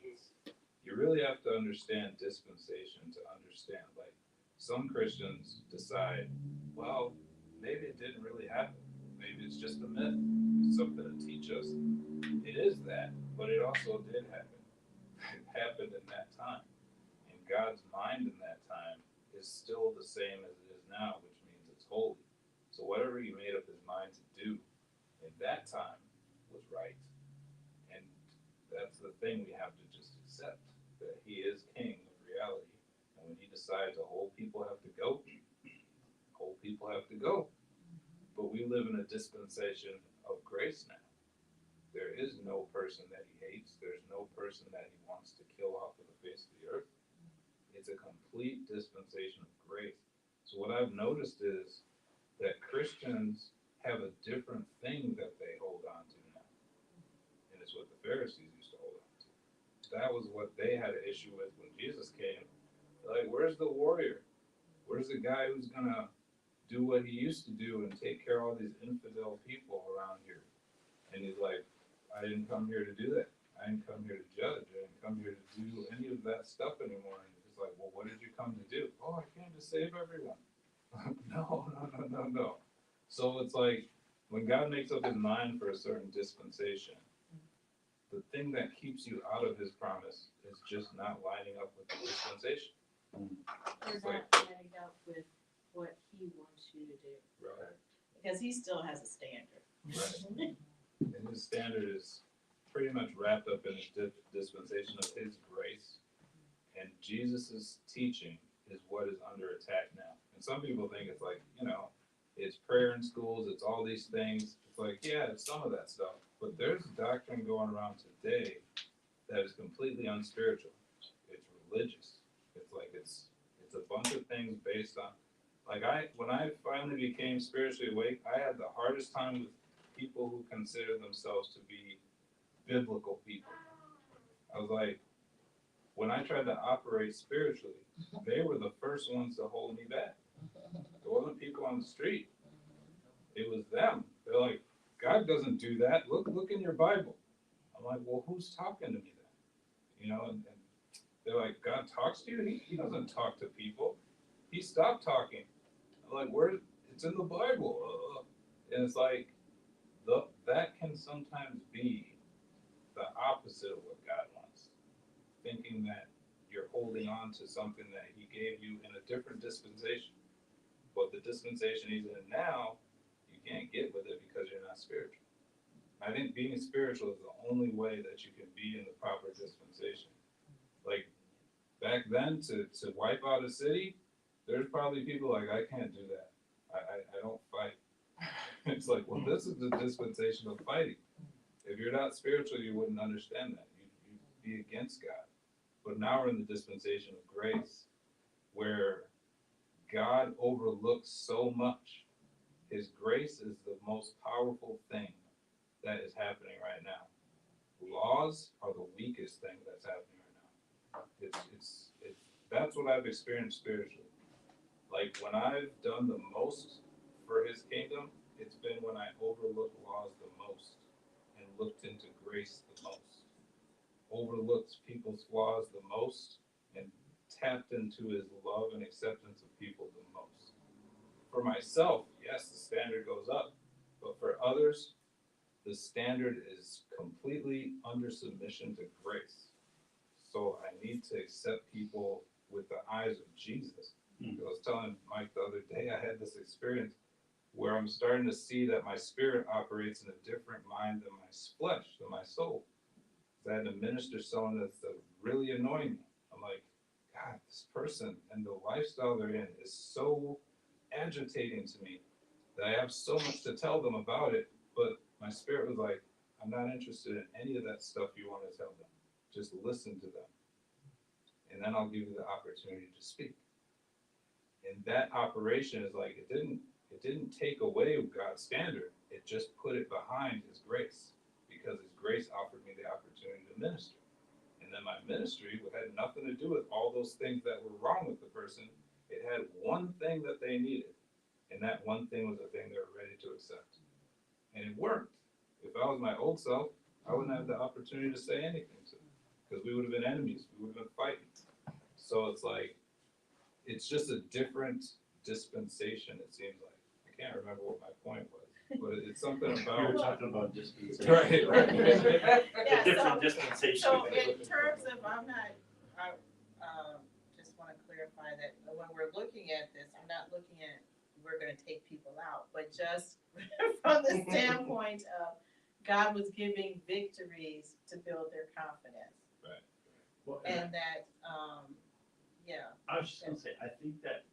you really have to understand dispensation to understand. Like some Christians decide, well, maybe it didn't really happen. Maybe maybe it's just a myth, it's something to teach us. It is that, but it also did happen. It happened in that time. And God's mind in that time is still the same as it is now, which means it's holy. So whatever he made up his mind to do in that time was right. And that's the thing we have to just accept, that he is king of reality. And when he decides a whole people have to go, whole people have to go. But we live in a dispensation of grace now. There is no person that he hates. There's no person that he wants to kill off of the face of the earth. It's a complete dispensation of grace. So what I've noticed is that Christians have a different thing that they hold on to now. And it's what the Pharisees used to hold on to. That was what they had an issue with when Jesus came. Like, where's the warrior? Where's the guy who's going to do what he used to do and take care of all these infidel people around here? And he's like, I didn't come here to do that. I didn't come here to judge. I didn't come here to do any of that stuff anymore. And he's like, well, what did you come to do? Oh, I came to save everyone. No. So it's like, when God makes up his mind for a certain dispensation, the thing that keeps you out of his promise is just not lining up with the dispensation. Or It's not like, lining up with what he wants you to do. right, Because he still has a standard. right. And his standard is pretty much wrapped up in his dispensation of his grace. And Jesus' teaching is what is under attack now. And some people think it's like, it's prayer in schools, it's all these things. It's like, yeah, it's some of that stuff. But there's doctrine going around today that is completely unspiritual. It's religious. It's like it's a bunch of things based on, like when I finally became spiritually awake, I had the hardest time with people who consider themselves to be biblical people. I was like, when I tried to operate spiritually, they were the first ones to hold me back. It wasn't people on the street. It was them. They're like, God doesn't do that. Look in your Bible. I'm like, well, who's talking to me then? And they're like, God talks to you? He doesn't talk to people. He stopped talking. I'm like, where? It's in the Bible. And it's like, that can sometimes be the opposite of what God wants. Thinking that you're holding on to something that he gave you in a different dispensation. But the dispensation he's in now, you can't get with it because you're not spiritual. I think being spiritual is the only way that you can be in the proper dispensation. Like, back then, to wipe out a city, there's probably people like, I can't do that. I don't fight. It's like, well, this is the dispensation of fighting. If you're not spiritual, you wouldn't understand that. You'd be against God. But now we're in the dispensation of grace, where God overlooks so much. His grace is the most powerful thing that is happening right now. Laws are the weakest thing that's happening right now. It's that's what I've experienced spiritually. Like, when I've done the most for his kingdom, it's been when I overlooked laws the most and looked into grace the most. Overlooked people's flaws the most and tapped into his love and acceptance of people the most. For myself, yes, the standard goes up, but for others, the standard is completely under submission to grace. So I need to accept people with the eyes of Jesus. I was telling Mike the other day, I had this experience where I'm starting to see that my spirit operates in a different mind than my flesh, than my soul. I had to minister someone that's really annoying me. I'm like, God, this person and the lifestyle they're in is so agitating to me that I have so much to tell them about it, but my spirit was like, I'm not interested in any of that stuff you want to tell them. Just listen to them. And then I'll give you the opportunity to speak. And that operation is like, it didn't take away God's standard. It just put it behind his grace, because his grace offered me the opportunity to minister. And then my ministry had nothing to do with all those things that were wrong with the person. It had one thing that they needed. And that one thing was the thing they were ready to accept. And it worked. If I was my old self, I wouldn't have the opportunity to say anything to them, because we would have been enemies. We would have been fighting. So it's like, it's just a different dispensation, it seems like. can't remember what my point was, but it's something We were about. talking about dispensation. Right, right. The different dispensations. So in terms of, I, just wanna clarify that when we're looking at this, I'm not looking at, we're gonna take people out, but just from the standpoint of God was giving victories to build their confidence. Well, And that, yeah, I was just gonna say, I think that,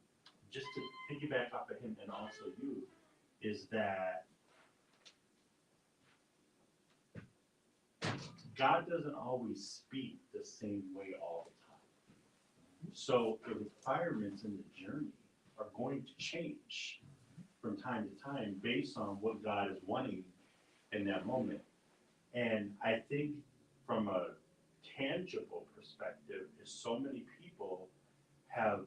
just to piggyback off of him and also you, is that God doesn't always speak the same way all the time. So the requirements in the journey are going to change from time to time based on what God is wanting in that moment. And I think from a tangible perspective is so many people have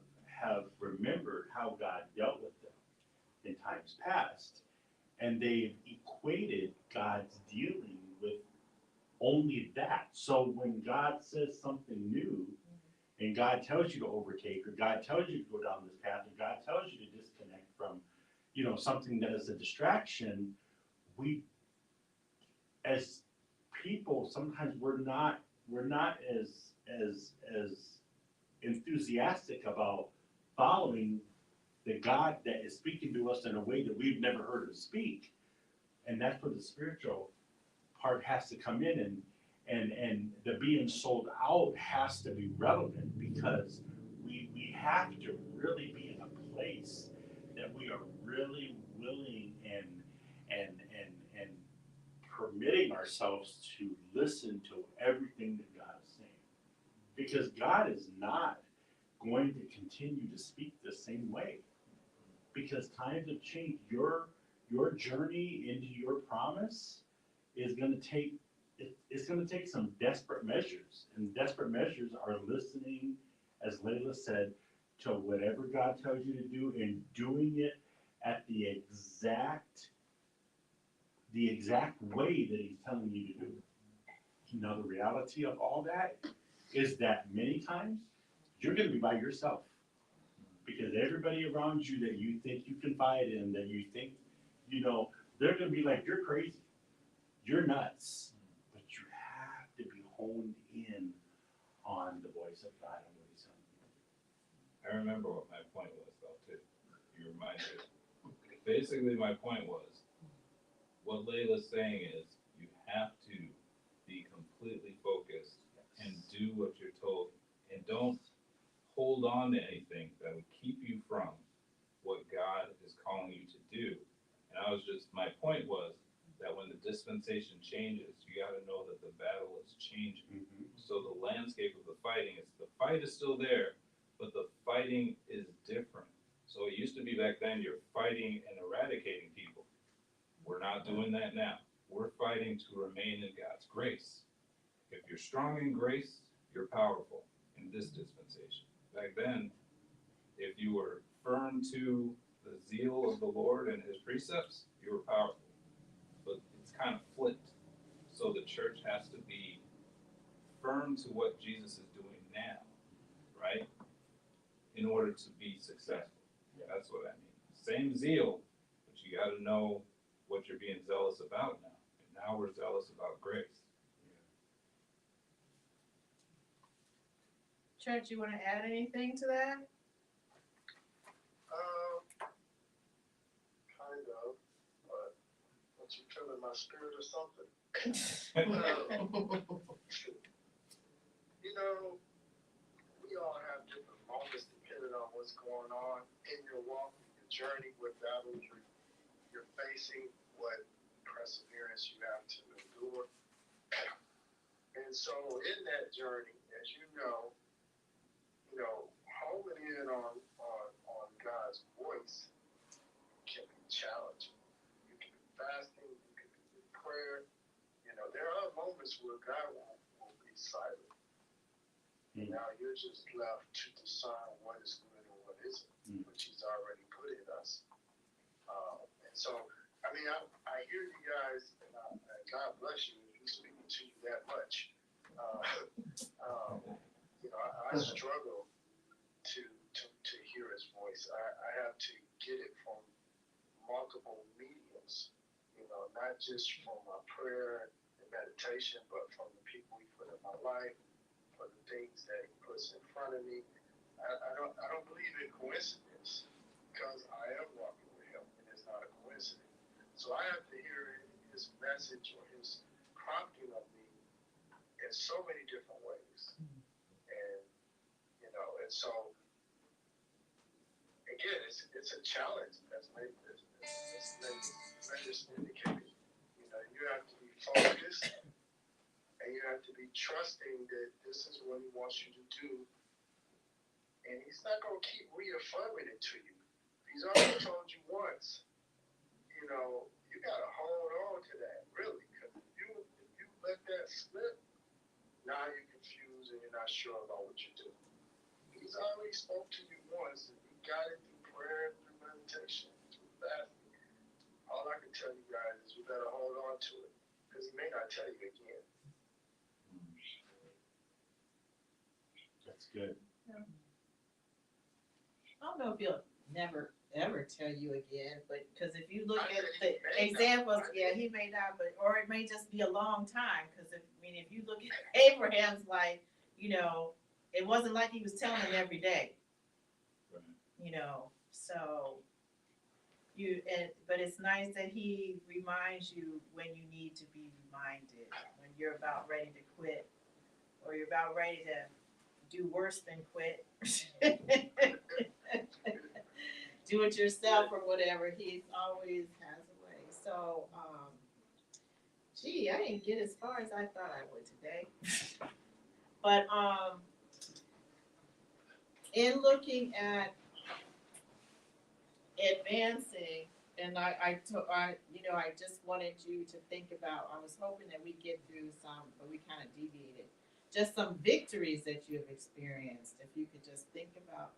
remembered how God dealt with them in times past, and they've equated God's dealing with only that. So when God says something new, and God tells you to overtake, or God tells you to go down this path, or God tells you to disconnect from, something that is a distraction, we, as people, sometimes we're not as enthusiastic about following the God that is speaking to us in a way that we've never heard him speak. And that's where the spiritual part has to come in, and the being sold out has to be relevant, because we have to really be in a place that we are really willing and permitting ourselves to listen to everything that God is saying. Because God is not going to continue to speak the same way. Because times have changed. Your journey into your promise is going to take, it's going to take some desperate measures. And desperate measures are listening, as Layla said, to whatever God tells you to do, and doing it at the exact way that he's telling you to do it. Now, the reality of all that is that many times you're going to be by yourself, because everybody around you that you think you confide in, that you think, they're going to be like, you're crazy, you're nuts, but you have to be honed in on the voice of God and what he's telling you. I remember what my point was, though, too. You reminded me. Basically, my point was, what Layla's saying is, you have to be completely focused and do what you're told, and don't hold on to anything that would keep you from what God is calling you to do. And my point was that when the dispensation changes, you got to know that the battle is changing. Mm-hmm. So the landscape of the fight is still there, but the fighting is different. So it used to be back then, you're fighting and eradicating people. We're not doing that now. We're fighting to remain in God's grace. If you're strong in grace, you're powerful in this dispensation. Back then, if you were firm to the zeal of the Lord and his precepts, you were powerful. But it's kind of flipped. So the church has to be firm to what Jesus is doing now, right? In order to be successful. That's what I mean. Same zeal, but you got to know what you're being zealous about now. And now we're zealous about grace. Church, you wanna add anything to that? Kind of, but don't you feel in my spirit or something? We all have different moments depending on what's going on in your walk, your journey, what battles you're facing, what perseverance you have to endure. And so in that journey, as homing in on God's voice can be challenging. You can be fasting, you can be in prayer. There are moments where God will be silent. Now you're just left to discern what is good and what isn't, which he's already put in us. And so, I hear you guys, and God bless you if he's speaking to you that much. I struggle to hear his voice. I have to get it from multiple mediums, not just from my prayer and meditation, but from the people he put in my life, for the things that he puts in front of me. I don't believe in coincidence because I am walking with him and it's not a coincidence. So I have to hear his message or his prompting of me in so many different ways. And, and so again, it's a challenge as Lady just indicated. You have to be focused and you have to be trusting that this is what he wants you to do. And he's not going to keep reaffirming it to you. He's already told you once. You got to hold on to that, really. Because if you let that slip, now you're confused and you're not sure about what you're doing. He's already spoke to you once, and you got it through prayer, through meditation, through fasting. All I can tell you guys is you better hold on to it, because he may not tell you again. That's good. I don't know if he'll never ever tell you again, but because if you look at the examples, he may not, or it may just be a long time. Because if you look at Abraham's life, it wasn't like he was telling him every day. Right. So but it's nice that he reminds you when you need to be reminded, when you're about ready to quit, or you're about ready to do worse than quit. Do it yourself or whatever. He always has a way. So, I didn't get as far as I thought I would today. But in looking at advancing, and I just wanted you to think about. I was hoping that we get through some, but we kind of deviated. Just some victories that you have experienced. If you could just think about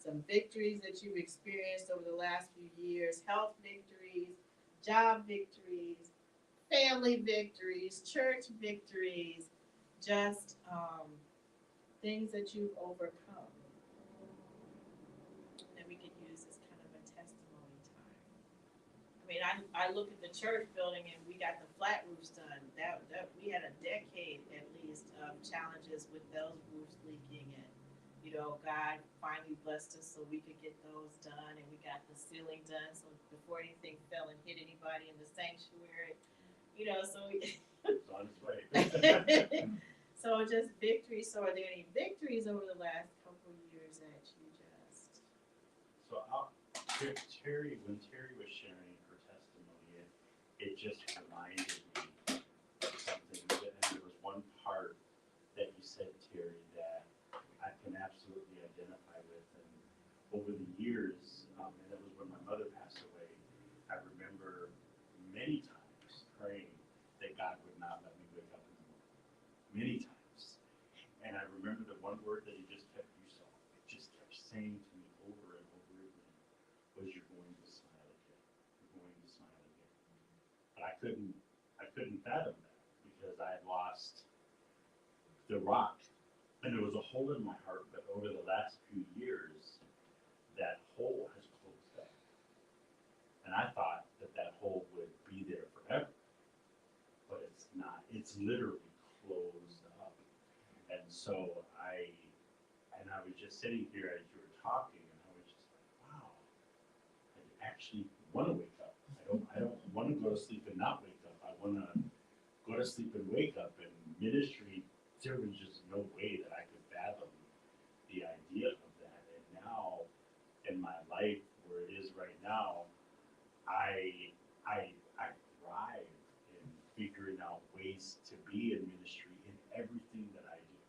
some victories that you've experienced over the last few years, health victories, job victories, family victories, church victories, just things that you've overcome that we could use as kind of a testimony time. I look at the church building and we got the flat roofs done. That we had a decade at least of challenges with those roofs leaking, and God finally blessed us so we could get those done, and we got the ceiling done so before anything fell and hit anybody in the sanctuary. So It's on its way. so just victories. So are there any victories over the last couple of years that you just? So Terry, when Terry was sharing her testimony, it just reminded me of something. And there was one part that you said, Terry, that I can absolutely identify with. And over the years, and that was when my mother passed away, I remember many times praying that God would not let me wake up in the morning. Many times. And I remember the one word that he just kept saying to me over and over again was, "You're going to smile again. You're going to smile again." But I couldn't fathom that because I had lost the rock. And there was a hole in my heart, but over the last few years, that hole has closed up. And I thought that hole would be there forever, but it's not. It's literally closed up. And so I was just sitting here as you were talking, and I was just like, wow, I actually want to wake up. I don't want to go to sleep and not wake up. I want to go to sleep and wake up. And ministry, there was just no way that I could fathom the idea of that. And now, in my life where it is right now, I thrive in figuring out ways to be in ministry in everything that I do.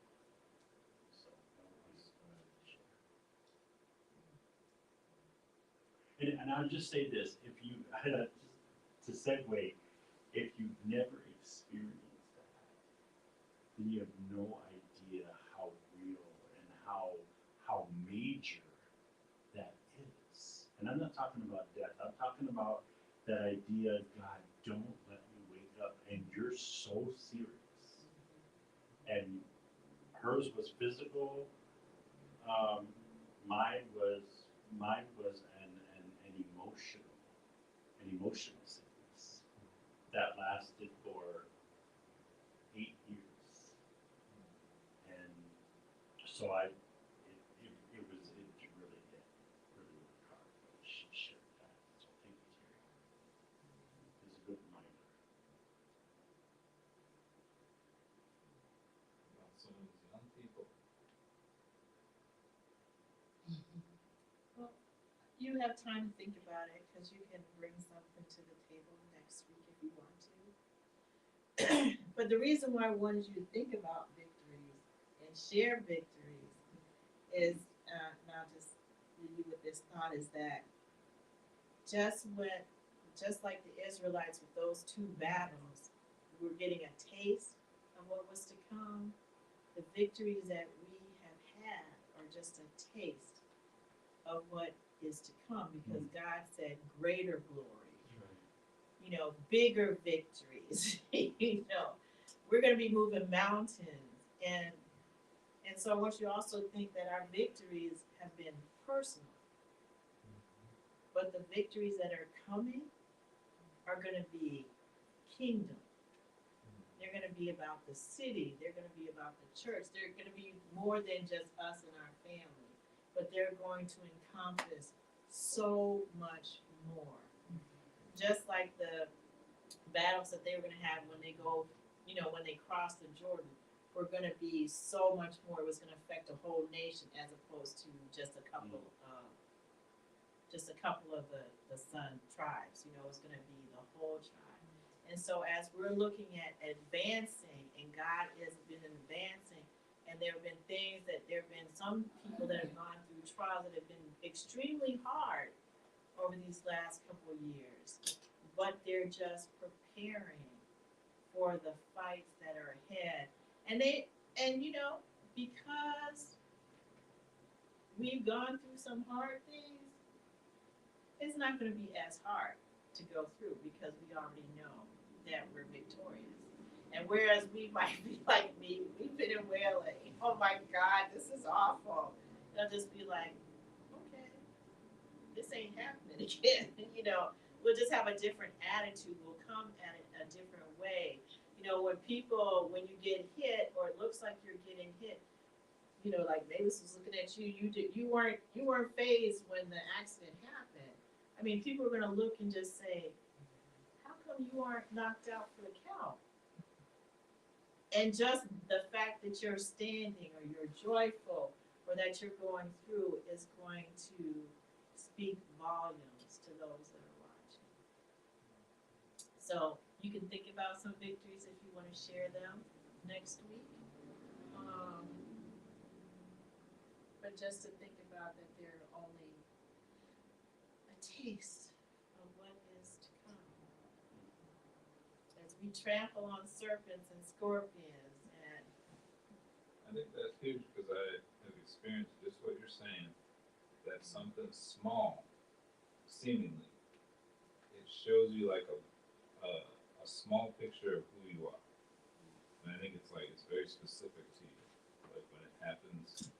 So that was and I'll just say this: if you to segue, if you've never experienced that, then you have no idea how real and how major that is. And I'm not talking about death. I'm talking about that idea, God, don't let me wake up, and you're so serious. And hers was physical. Mine was an emotional emotional sickness that lasted for 8 years. And so it really hit really hard. She shared that. So thank you, Terry. It's a good reminder. About some of these young people. Well, you have time to think about it, because you can bring something to the table next week if you want to. But the reason why I wanted you to think about victories and share victories is, and I'll just leave you with this thought, is that just like the Israelites with those 2 battles, we're getting a taste of what was to come. The victories that we have had are just a taste of what is to come, because God said greater glory, you know, bigger victories. You know, we're going to be moving mountains, and so I want you to also think that our victories have been personal, but the victories that are coming are going to be kingdom. They're going to be about the city. They're going to be about the church. They're going to be more than just us and our family, but they're going to encompass so much more. Just like the battles that they were going to have when they go, you know, when they cross the Jordan, were going to be so much more. It was going to affect a whole nation as opposed to just a couple of the son tribes. You know, it's going to be the whole tribe. And so as we're looking at advancing, and God has been advancing, and there have been things that there have been some people that have gone through trials that have been extremely hard over these last couple of years, but they're just preparing for the fights that are ahead. And you know, because we've gone through some hard things, it's not going to be as hard to go through, because we already know that we're victorious. And whereas we might be like me, we've been in wailing, oh my God, this is awful. They'll just be like, okay, this ain't happening again. You know, we'll just have a different attitude. We'll come at it a different way. You know, when you get hit, or it looks like you're getting hit, you know, like Mavis was looking at you, you weren't fazed when the accident happened. I mean, people are going to look and just say, how come you aren't knocked out for the count? And just the fact that you're standing, or you're joyful, or that you're going through, is going to speak volumes to those that are watching. So you can think about some victories if you want to share them next week. But just to think about that they're only a taste of what is to come. As we trample on serpents and scorpions, and I think that's huge, because I have experienced just what you're saying, that something small, seemingly, it shows you like a small picture of who you are. And I think it's very specific to you. Like when it happens,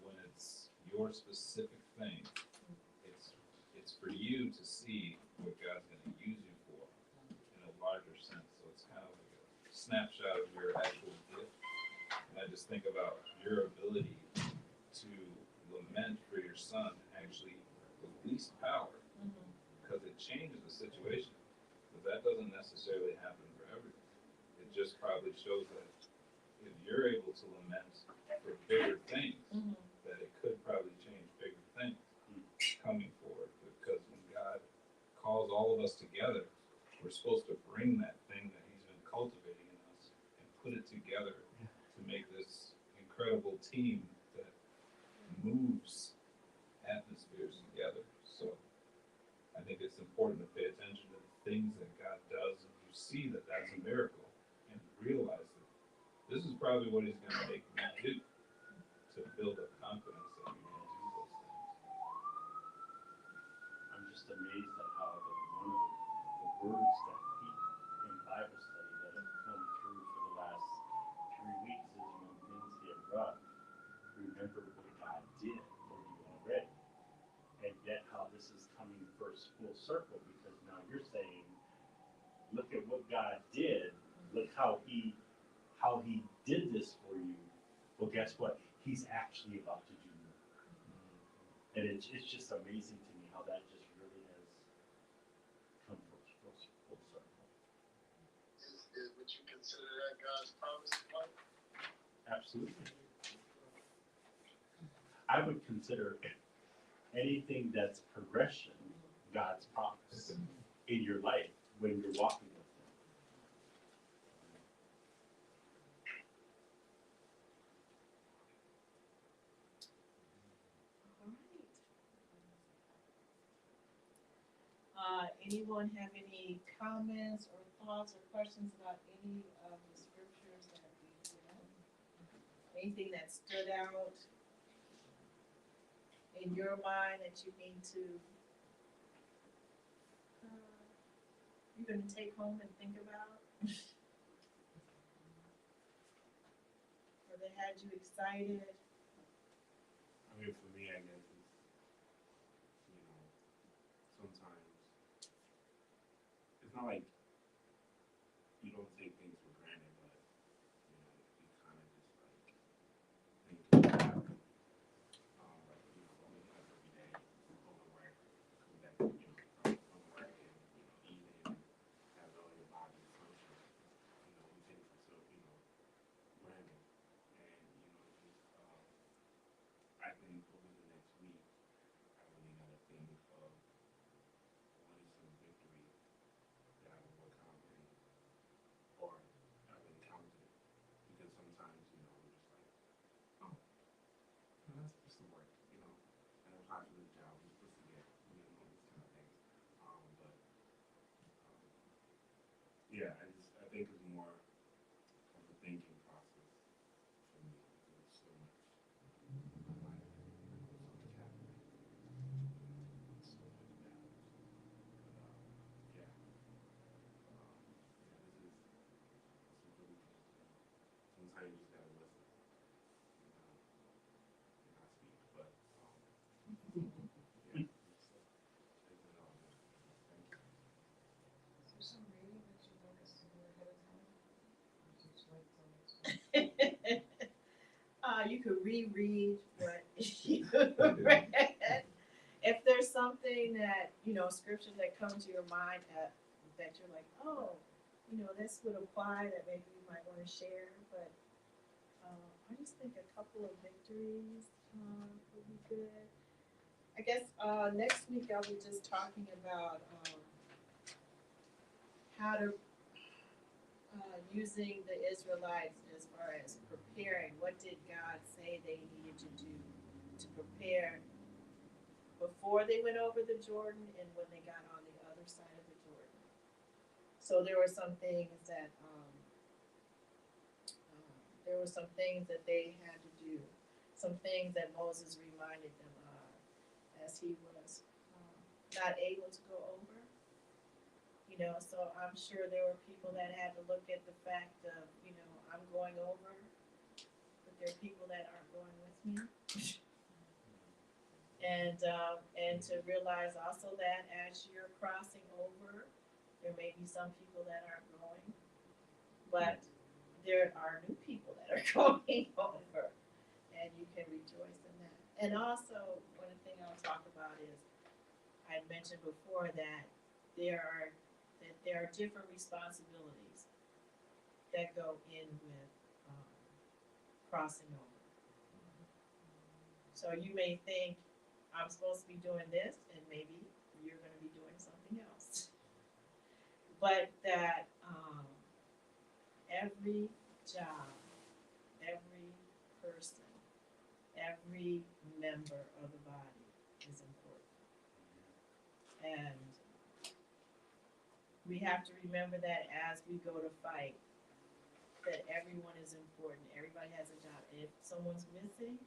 when it's your specific thing, it's for you to see what God's going to use you for in a larger sense. So it's kind of like a snapshot of your actual gift. And I just think about your ability to lament for your son actually release power, because it changes the situation. But that doesn't necessarily happen for everyone. It just probably shows that if you're able to lament for bigger things, that it could probably change bigger things coming forward. Because when God calls all of us together, we're supposed to bring that thing that He's been cultivating in us and put it together to make this incredible team that moves atmospheres together. So I think it's important to pay attention to the things that God does, and you see that that's a miracle, and realize that this is probably what He's going to make me do, to build up confidence that you can do those things. I'm just amazed at how one of the words that people in Bible study that have come through for the last 3 weeks is when things get rough, remember what God did for you already. And yet how this is coming full circle, because Now you're saying, look at what God did. Look how he did this for you. Well, guess what? He's actually about to do more. And it's just amazing to me how that just really has come full circle. Would you consider that God's promise in life? Absolutely. I would consider anything that's progression God's promise in your life when you're walking with Him. Anyone have any comments or thoughts or questions about any of the scriptures that we read? Anything that stood out in your mind that you need to, you're gonna take home and think about? Or that had you excited? I mean, for me, I guess it's, sometimes it's not like you don't take things for granted, but you kind of just like think about it. Waking up every day, go to work, come back, from work, and eat and have all your body function. You take it for granted, and just I think over the next week, I really gotta think of what is some victory that I've overcome or I've encountered. Because sometimes, we're just like, oh, that's supposed to work, and apply for this job, we're supposed to get, all these kind of things. But yeah, I think it's more of a thinking process for me. There's so much in my life, so much happening, so much battles. But yeah, this is really good. Sometimes you just gotta listen, and not speak. But yeah, just taking it all in. Thank you. Is there some reading that you'd like us to do ahead of time? Or just wait till next week? You could reread what you read. If there's something that, scripture that comes to your mind that you're like, oh, this would apply, that maybe you might want to share, but I just think a couple of victories would be good. I guess next week I'll be just talking about how to using the Israelites as far as preparing. What did God say they needed to do to prepare before they went over the Jordan and when they got on the other side of the Jordan? So there were some things that they had to do, some things that Moses reminded them of as he was not able to go over. So I'm sure there were people that had to look at the fact of, I'm going over, but there are people that aren't going with me. And to realize also that as you're crossing over, there may be some people that aren't going, but there are new people that are going over, and you can rejoice in that. And also, one thing I'll talk about is, I mentioned before that there are different responsibilities that go in with crossing over. So you may think, I'm supposed to be doing this, and maybe you're going to be doing something else. But that every job, every person, every member of the body is important. And we have to remember that as we go to fight, that everyone is important. Everybody has a job. And if someone's missing,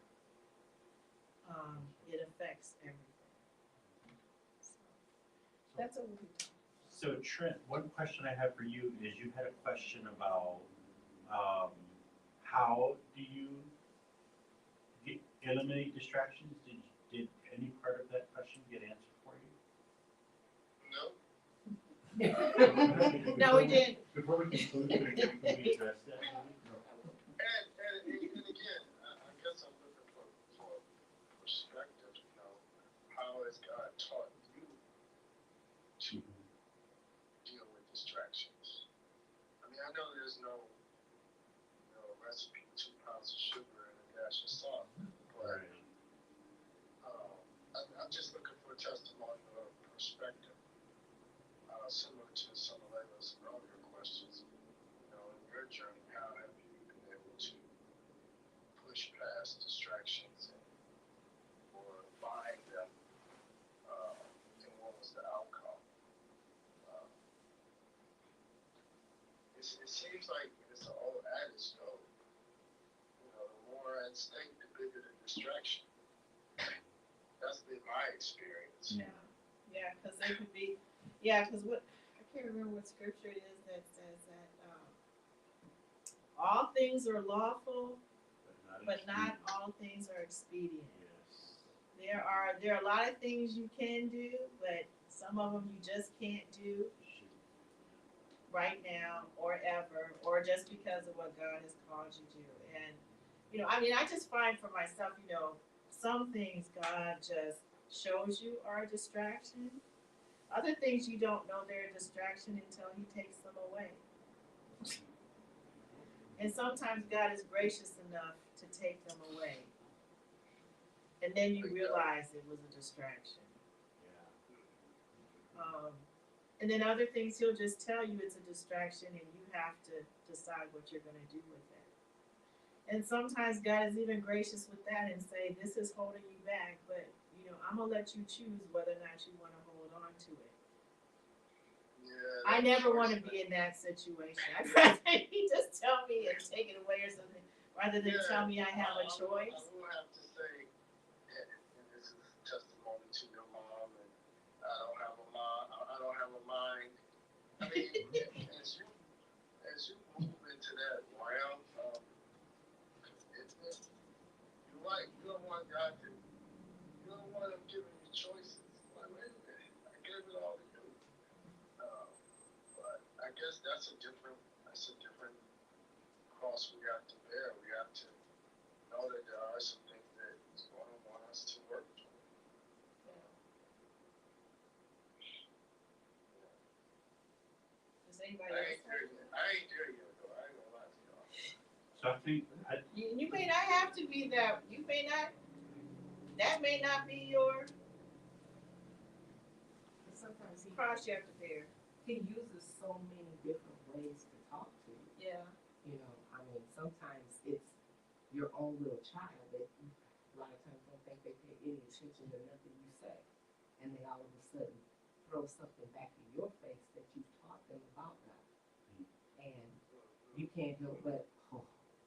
it affects everything. So that's what we do. So Trent, one question I have for you is you had a question about how do you eliminate distractions? Did any part of that question get answered for you? No. No, we didn't. Before we conclude, can we address that? And again, I guess I'm looking for perspective, you know, how has God taught you to deal with distractions? I mean, I know there's no, recipe, 2 pounds of sugar and a dash of salt, but I'm just looking for a testimony or perspective, similar to some of Layla's earlier questions. You know, in your journey, how have you been able to push past distractions or find them, and what was the outcome? It seems like it's an old adage, though. You know, the more at stake, the bigger the distraction. That's been my experience. Yeah, because they could be, because what, I can't remember what scripture it is that says that, all things are lawful, but not all things are expedient. Yes. There are a lot of things you can do, but some of them you just can't do right now or ever, or just because of what God has called you to. And, I mean, I just find for myself, some things God just shows you are a distraction. Other things you don't know they're a distraction until He takes them away. And sometimes God is gracious enough to take them away. And then you realize it was a distraction. And then other things He'll just tell you it's a distraction and you have to decide what you're going to do with it. And sometimes God is even gracious with that and say, this is holding you back, but I'm going to let you choose whether or not you want to hold on to it. Yeah, I never want to be in that situation. I'd rather He just tell me and take it away or something, rather than tell me I have a choice. I will have to say, and this is testimony to your mom, and I don't have a mom, I don't have a mind. I mean, as you move into that realm, you're right. You don't want God to. You don't want Him giving you choices. Like, wait a minute, I gave it all to you. But I guess that's a different cross we have to bear. We have to know that there are some things that He's going to want us to work through. Does anybody I else ain't there yet. I ain't there yet, though. I ain't gonna lie to y'all. So I think, You may not have to be that. That may not be your Sometimes cross you have to bear. he uses so many different ways to talk to you. Yeah. I mean, sometimes it's your own little child that you, a lot of times don't think they pay any attention to nothing you say. And they all of a sudden throw something back in your face that you taught them about God. And you can't help but, oh,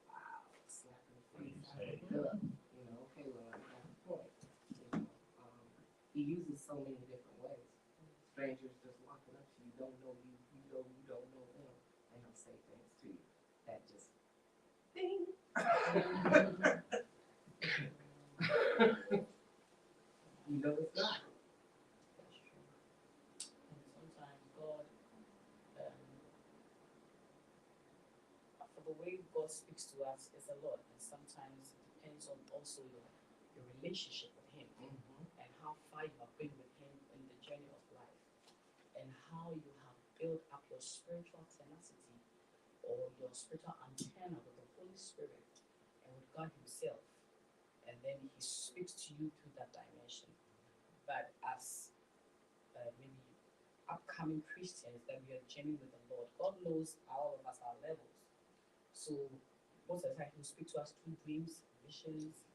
wow, slap in the face. Okay, well, I got the point. He uses so many different ways. Strangers just walking up to you, don't know you, you don't know them, and he'll say things to you that just ding. It's not. And sometimes God, for the way God speaks to us is a lot, and sometimes it depends on also your relationship with Him and how far you have been with Him in the journey of life, and how you have built up your spiritual tenacity or your spiritual antenna with the Holy Spirit and with God Himself, and then He speaks to you through that dimension. But as maybe upcoming Christians that we are journeying with the Lord, God knows all of us our levels. So most of the time He'll speak to us through dreams, visions,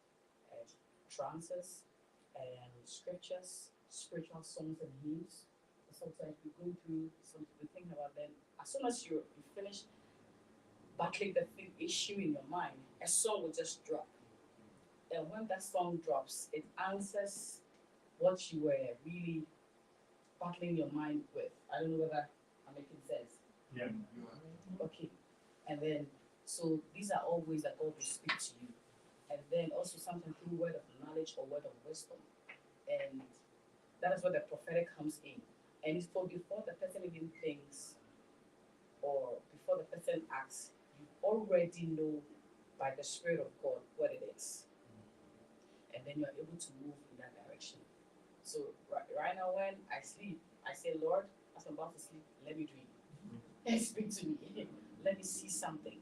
trances, and scriptures, spiritual songs and hymns. Sometimes we go through something we're thinking about, then as soon as you finish battling the issue in your mind, a song will just drop. And when that song drops, it answers what you were really battling your mind with. I don't know whether I'm making sense. yeah. Okay. And then, so these are all ways that God will speak to you. And then also sometimes through word of knowledge or word of wisdom. And that is where the prophetic comes in. And it's for before the person even think already know by the Spirit of God what it is. And then you're able to move in that direction. So right now when I sleep, I say, Lord, as I'm about to sleep, let me dream. And speak to me. Let me see something.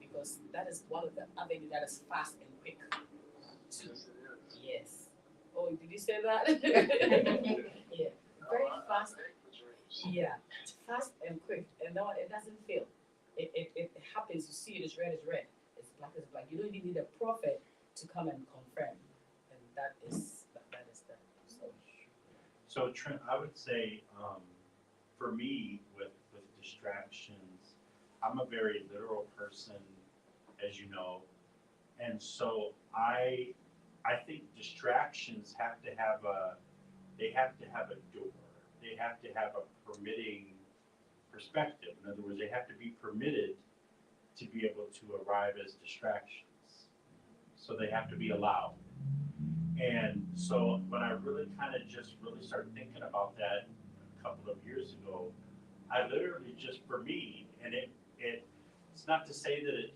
Because that is one of the avenues that is fast and quick. Too. Yes, it is. Yes. Oh, did you say that? Yeah. Very fast. I make the dreams. Yeah. Fast and quick. And no, it doesn't fail. It happens. You see it is red, it's red. It's black, it's black. You don't even need a prophet to come and confirm. And that is that. So So Trent, I would say, for me, with distractions, I'm a very literal person, as you know, and so I think distractions have to have a door. They have to have a permitting perspective. In other words, they have to be permitted to be able to arrive as distractions. So they have to be allowed. And so when I really kind of just really started thinking about that a couple of years ago, I literally just, for me, and it's not to say that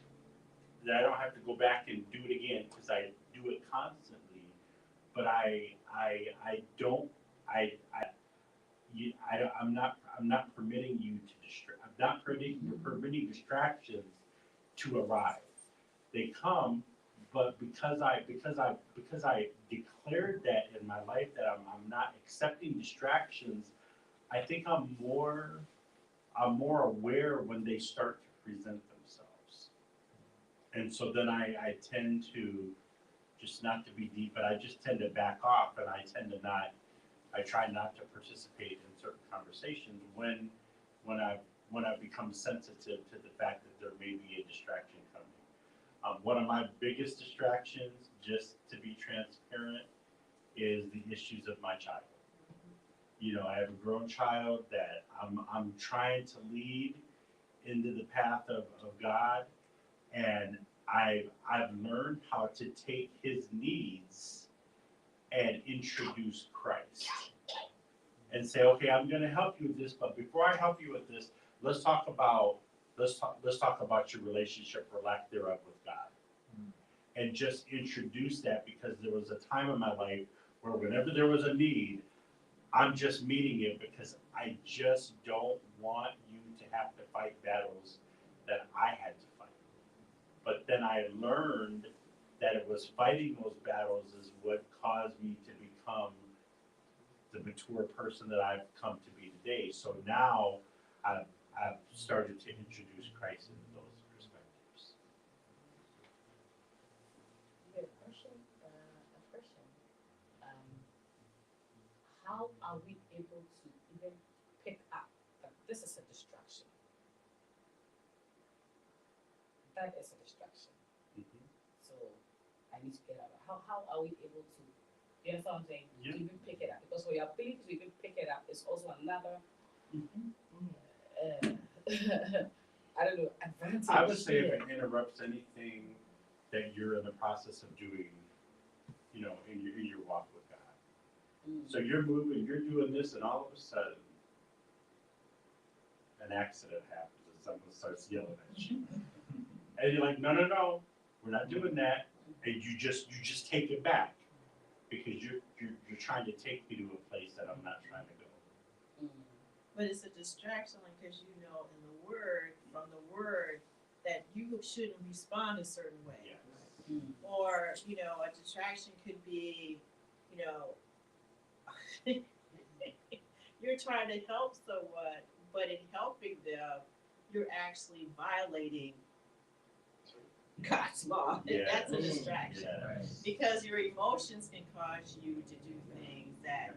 I don't have to go back and do it again, because I do it constantly, but I'm not permitting you to distract. I'm not permitting distractions to arrive. They come, but because I declared that in my life that I'm not accepting distractions, I think I'm more aware when they start to present themselves. And so then I tend to, just not to be deep, but I just tend to back off, and I try not to participate in certain conversations when I've become sensitive to the fact that there may be a distraction coming. One of my biggest distractions, just to be transparent, is the issues of my child. You know, I have a grown child that I'm trying to lead into the path of God, and I've learned how to take his needs and introduce Christ. And say, okay, I'm gonna help you with this, but before I help you with this, let's talk about your relationship or lack thereof with God. And just introduce that, because there was a time in my life where whenever there was a need, I'm just meeting it because I just don't want you to have to fight battles that I had to fight. But then I learned that it was fighting those battles is what caused me to become the mature person that I've come to be today. So now I've started to introduce Christ into those perspectives. a question. How are we able to even pick up that this is a distraction? That is a distraction. Mm-hmm. So I need to get out. How are we able to? You understand what I'm saying? Yeah. To even pick it up, because for your ability to even pick it up is also another. I don't know, advantage. I would say here. if it interrupts anything that you're in the process of doing, you know, in your walk with God. So you're moving, you're doing this, and all of a sudden, an accident happens, and someone starts yelling at you. And you're like, no, we're not doing that. And you just take it back, because you're trying to take me to a place that I'm not trying to go. But it's a distraction, like, because you know in the word, from the word, that you shouldn't respond a certain way. Yes. Or, you know, a distraction could be, you know, you're trying to help someone, but in helping them, you're actually violating God's law. Yeah. That's a distraction. Yes. Because your emotions can cause you to do things that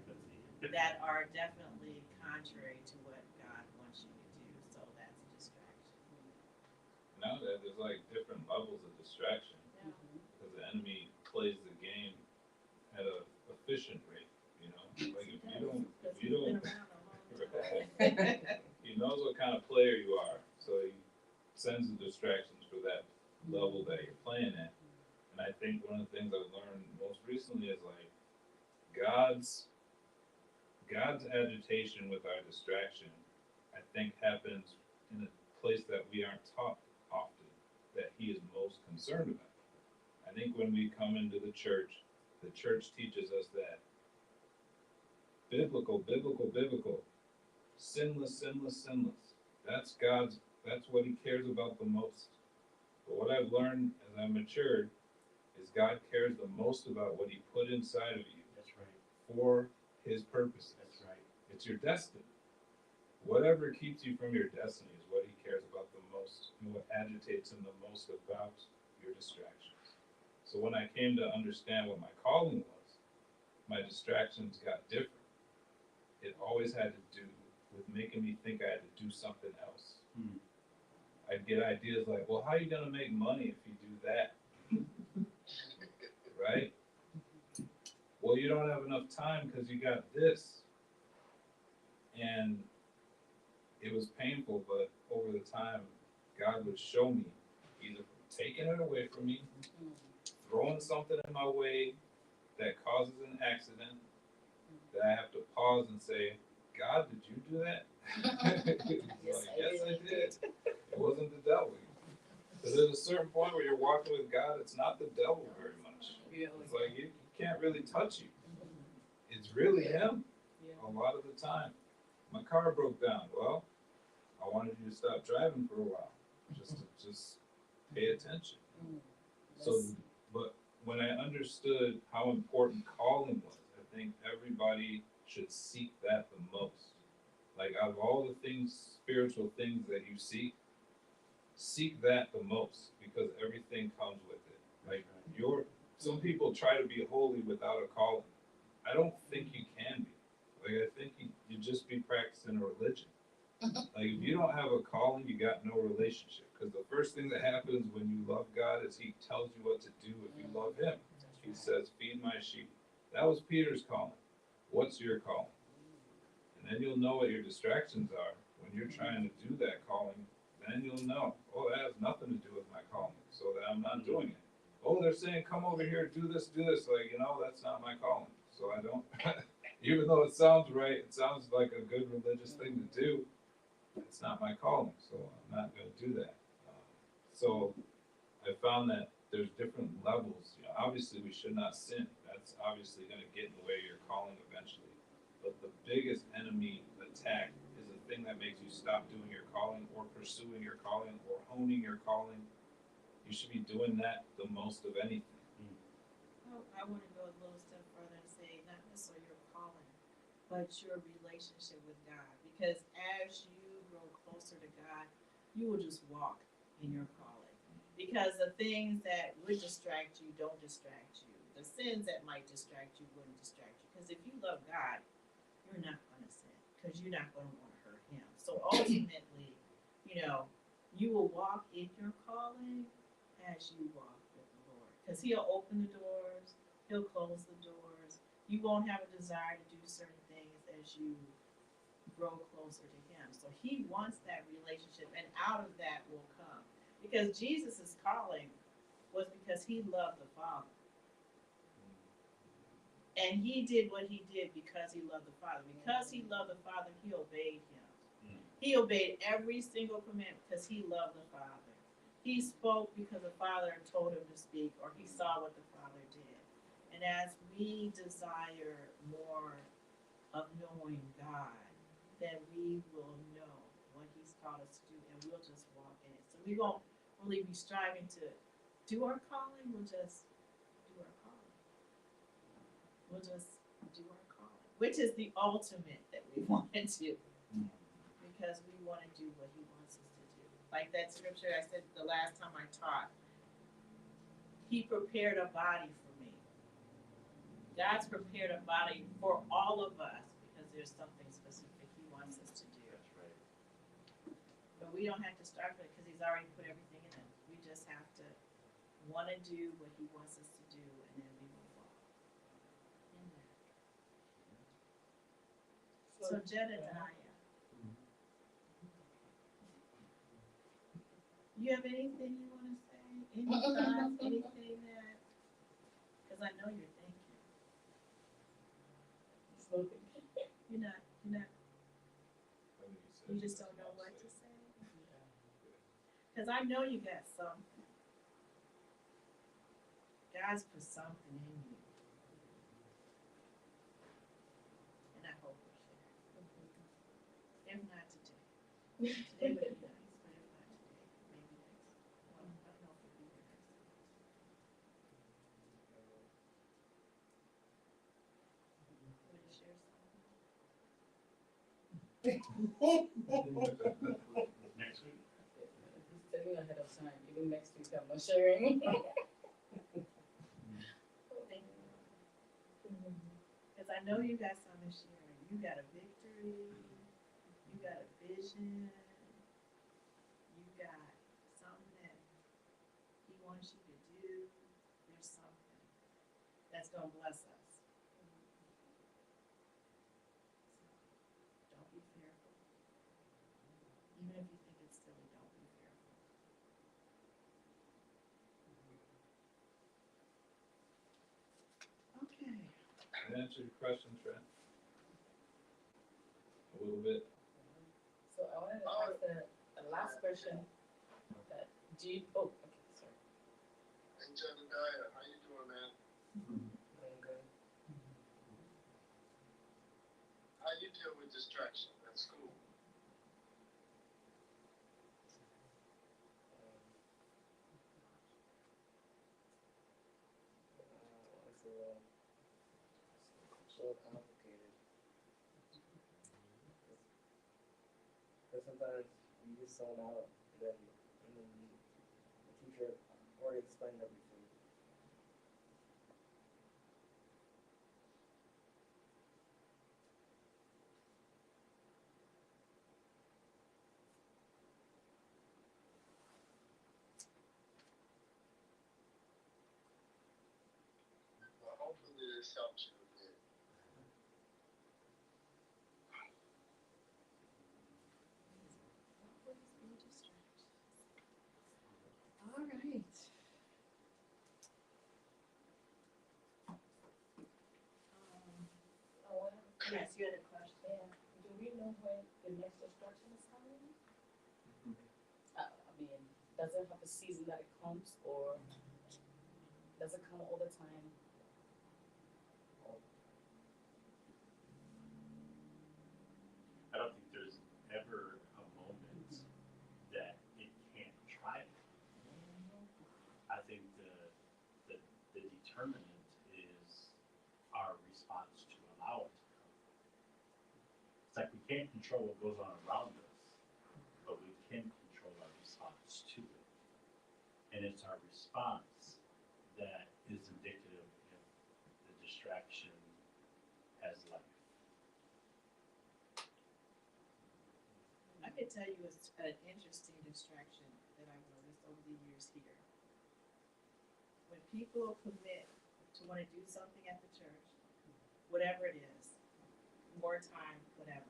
are definitely contrary to what God wants you to do. So that's a distraction. Now that there's like different levels of distraction, because the enemy plays the game at a efficient rate. You know, like if you don't, he knows what kind of player you are, so he sends the distractions for that level that you're playing at. And I think one of the things I've learned most recently is like God's agitation with our distraction, I think, happens in a place that we aren't taught often. that he is most concerned about. I think when we come into the church teaches us that biblical, sinless. That's what he cares about the most. But what I've learned as I matured is God cares the most about what he put inside of you That's right. for his purposes. That's right. It's your destiny. Whatever keeps you from your destiny is what he cares about the most, and what agitates him the most about your distractions. So when I came to understand what my calling was, my distractions got different. It always had to do with making me think I had to do something else. Hmm. I'd get ideas like, well, how are you going to make money if you do that? Right? Well, you don't have enough time because you got this. And it was painful, but over the time, God would show me either from taking it away from me, throwing something in my way that causes an accident, that I have to pause and say, God, did you do that? Yes, yes, I I did. did. It wasn't the devil. Because there's a certain point where you're walking with God, it's not the devil very much. It's like he can't really touch you. It's really him a lot of the time. My car broke down. Well, I wanted you to stop driving for a while, just pay attention. So, but when I understood how important calling was, I think everybody should seek that the most. Like out of all the things, spiritual things that you seek that the most, because everything comes with it. Like some people try to be holy without a calling. I don't think you can be. Like I think you just be practicing a religion. Like if you don't have a calling, you got no relationship. Because the first thing that happens when you love God is he tells you what to do if you love him. He says, feed my sheep. That was Peter's calling. What's your calling? And then you'll know what your distractions are when you're trying to do that calling. Then you'll know, oh, that has nothing to do with my calling, so that I'm not doing it. Oh, they're saying, come over here, do this. Like, that's not my calling. So I don't, even though it sounds right, it sounds like a good religious thing to do, it's not my calling, so I'm not going to do that. So I found that there's different levels. Obviously we should not sin. That's obviously going to get in the way of your calling eventually. But the biggest enemy attack is the thing that makes you stop doing your calling or pursuing your calling or honing your calling. You should be doing that the most of anything. I want to go a little step further and say not necessarily your calling, but your relationship with God. Because as you grow closer to God, you will just walk in your calling. Because the things that would distract you don't distract you. The sins that might distract you wouldn't distract you. Because if you love God, you're not going to sin. Because you're not going to want to hurt him. So ultimately, you will walk in your calling as you walk with the Lord. Because he'll open the doors, he'll close the doors. You won't have a desire to do certain things as you grow closer to him. So he wants that relationship, and out of that will come. Because Jesus' calling was because he loved the Father. And he did what he did because he loved the Father. Because he loved the Father, he obeyed him. He obeyed every single commandment because he loved the Father. He spoke because the Father told him to speak, or he saw what the Father did. And as we desire more of knowing God, then we will know what he's called us to do, and we'll just walk in it. So we won't really be striving to do our calling, we'll just do our calling. We'll just do our calling, which is the ultimate that we want to do. Because we want to do what he wants us to do. Like that scripture I said the last time I taught, he prepared a body for me. God's prepared a body for all of us because there's something specific he wants us to do. That's right. But we don't have to start with it because he's already put everything in it. We just have to want to do what he wants us to do, and then we will walk in that. So Jedediah, you have anything you want to say? Any thoughts? Anything that? Because I know you're thinking. You're not. You just don't know what to say. Because I know you got something. God's put something in you. And I hope we'll share. If not today. Today would be nice, but if not today, maybe next. Well, I don't know if we'll be here next week. Would you share something? Next week. He's telling you ahead of time, even next week I'm not sharing. Because I know you got something to share. You got a victory. You got a vision. You got something that he wants you to do. There's something that's going to bless us. So, don't be fearful. Even if you think it's silly, don't be fearful. Okay. That answer your question, Trent? A little bit. So I wanted to ask the last question that do you, oh, okay, sorry. Hey Jedediah, how you doing, man? Doing good. How you deal with distraction at school? It's so complicated. Because sometimes you just zone out, and then the teacher already explained everything. Well, hopefully this helps you a bit. All right. I wanted to Yes, you had a question. do we know when the next destruction is coming? I mean, does it have a season that it comes, or does it come all the time? I don't think there's ever a moment that it can't try. I think the determinant is our response to allow it to come. It's like we can't control what goes on around us, but we can control our response to it. And it's our response that is indicative if the distraction has life. I could tell you it's an interesting distraction that I've noticed over the years here. When people commit to want to do something at the church, whatever it is, more time, whatever,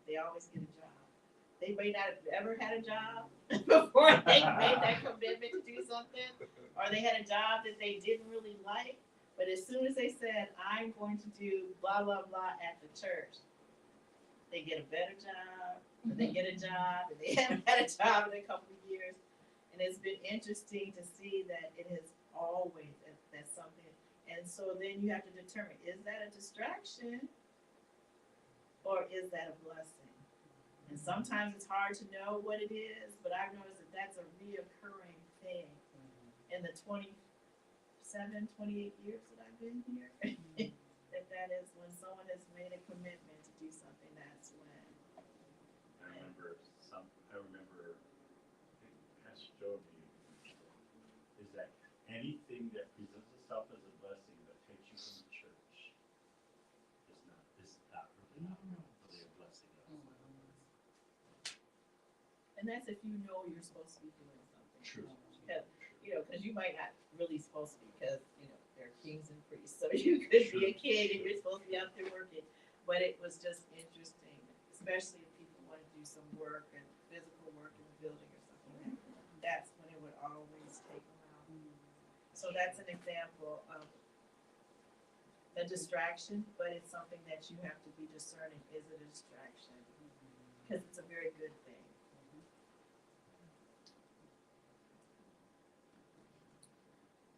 they always get a job. They may not have ever had a job before they made that commitment to do something, or they had a job that they didn't really like, but as soon as they said, I'm going to do blah, blah, blah at the church, they get a better job, or they get a job, and they haven't had a job in a couple of years. And it's been interesting to see that it has always, that's something. And so then you have to determine, is that a distraction or is that a blessing? And sometimes it's hard to know what it is, but I've noticed that that's a reoccurring thing in the 28 years that I've been here. that is when someone has made a commitment to do something, that's when. I remember Pastor Joe is that anything that presents itself as a blessing but takes you from the church is not really a blessing. And that's if you know you're supposed to be doing something. True. Because you might not really supposed to be, because they're kings and priests, so you could be a king and you're supposed to be out there working. But it was just interesting, especially if people want to do some work and physical work in the building or something. That's when it would always take them out. So that's an example of a distraction, but it's something that you have to be discerning. Is it a distraction? Because it's a very good thing.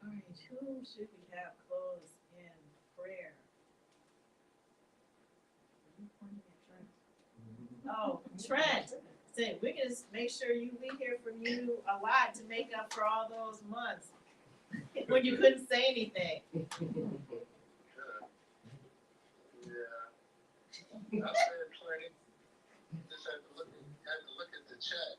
All right. who should we have close in prayer? Are you pointing at Trent? Oh, Trent, say, we can just make sure we hear from you a lot to make up for all those months when you couldn't say anything. Yeah. I said plenty. Just had to look at the chat.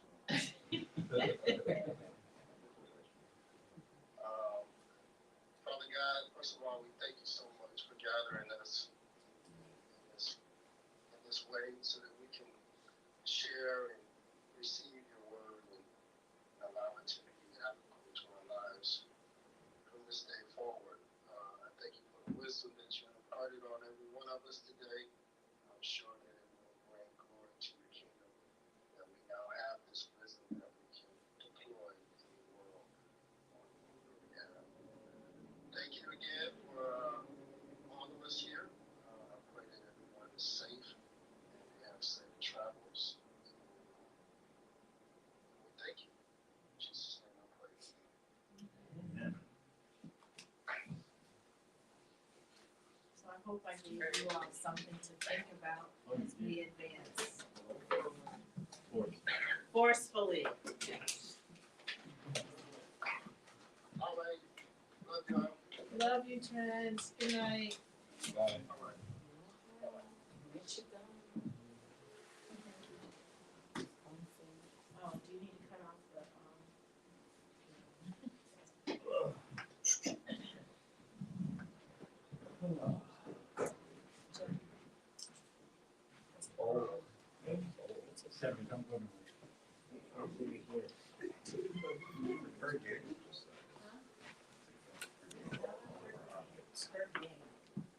Father God, first of all, we thank you so much for gathering us in this way so that we can share and receive your word and allow it to be applicable to our lives from this day forward. I thank you for the wisdom that you imparted on every one of us today. I'm sure that it will bring glory to your kingdom, that we now have this wisdom that we can deploy in the world. Thank you again for all of us here. I pray that everyone is safe and we have safe travels. We thank you. In Jesus' name I pray. So I hope I gave you all something to think about as we advance. Forcefully. All right. Love y'all. Love you, Trent. Good night. Bye.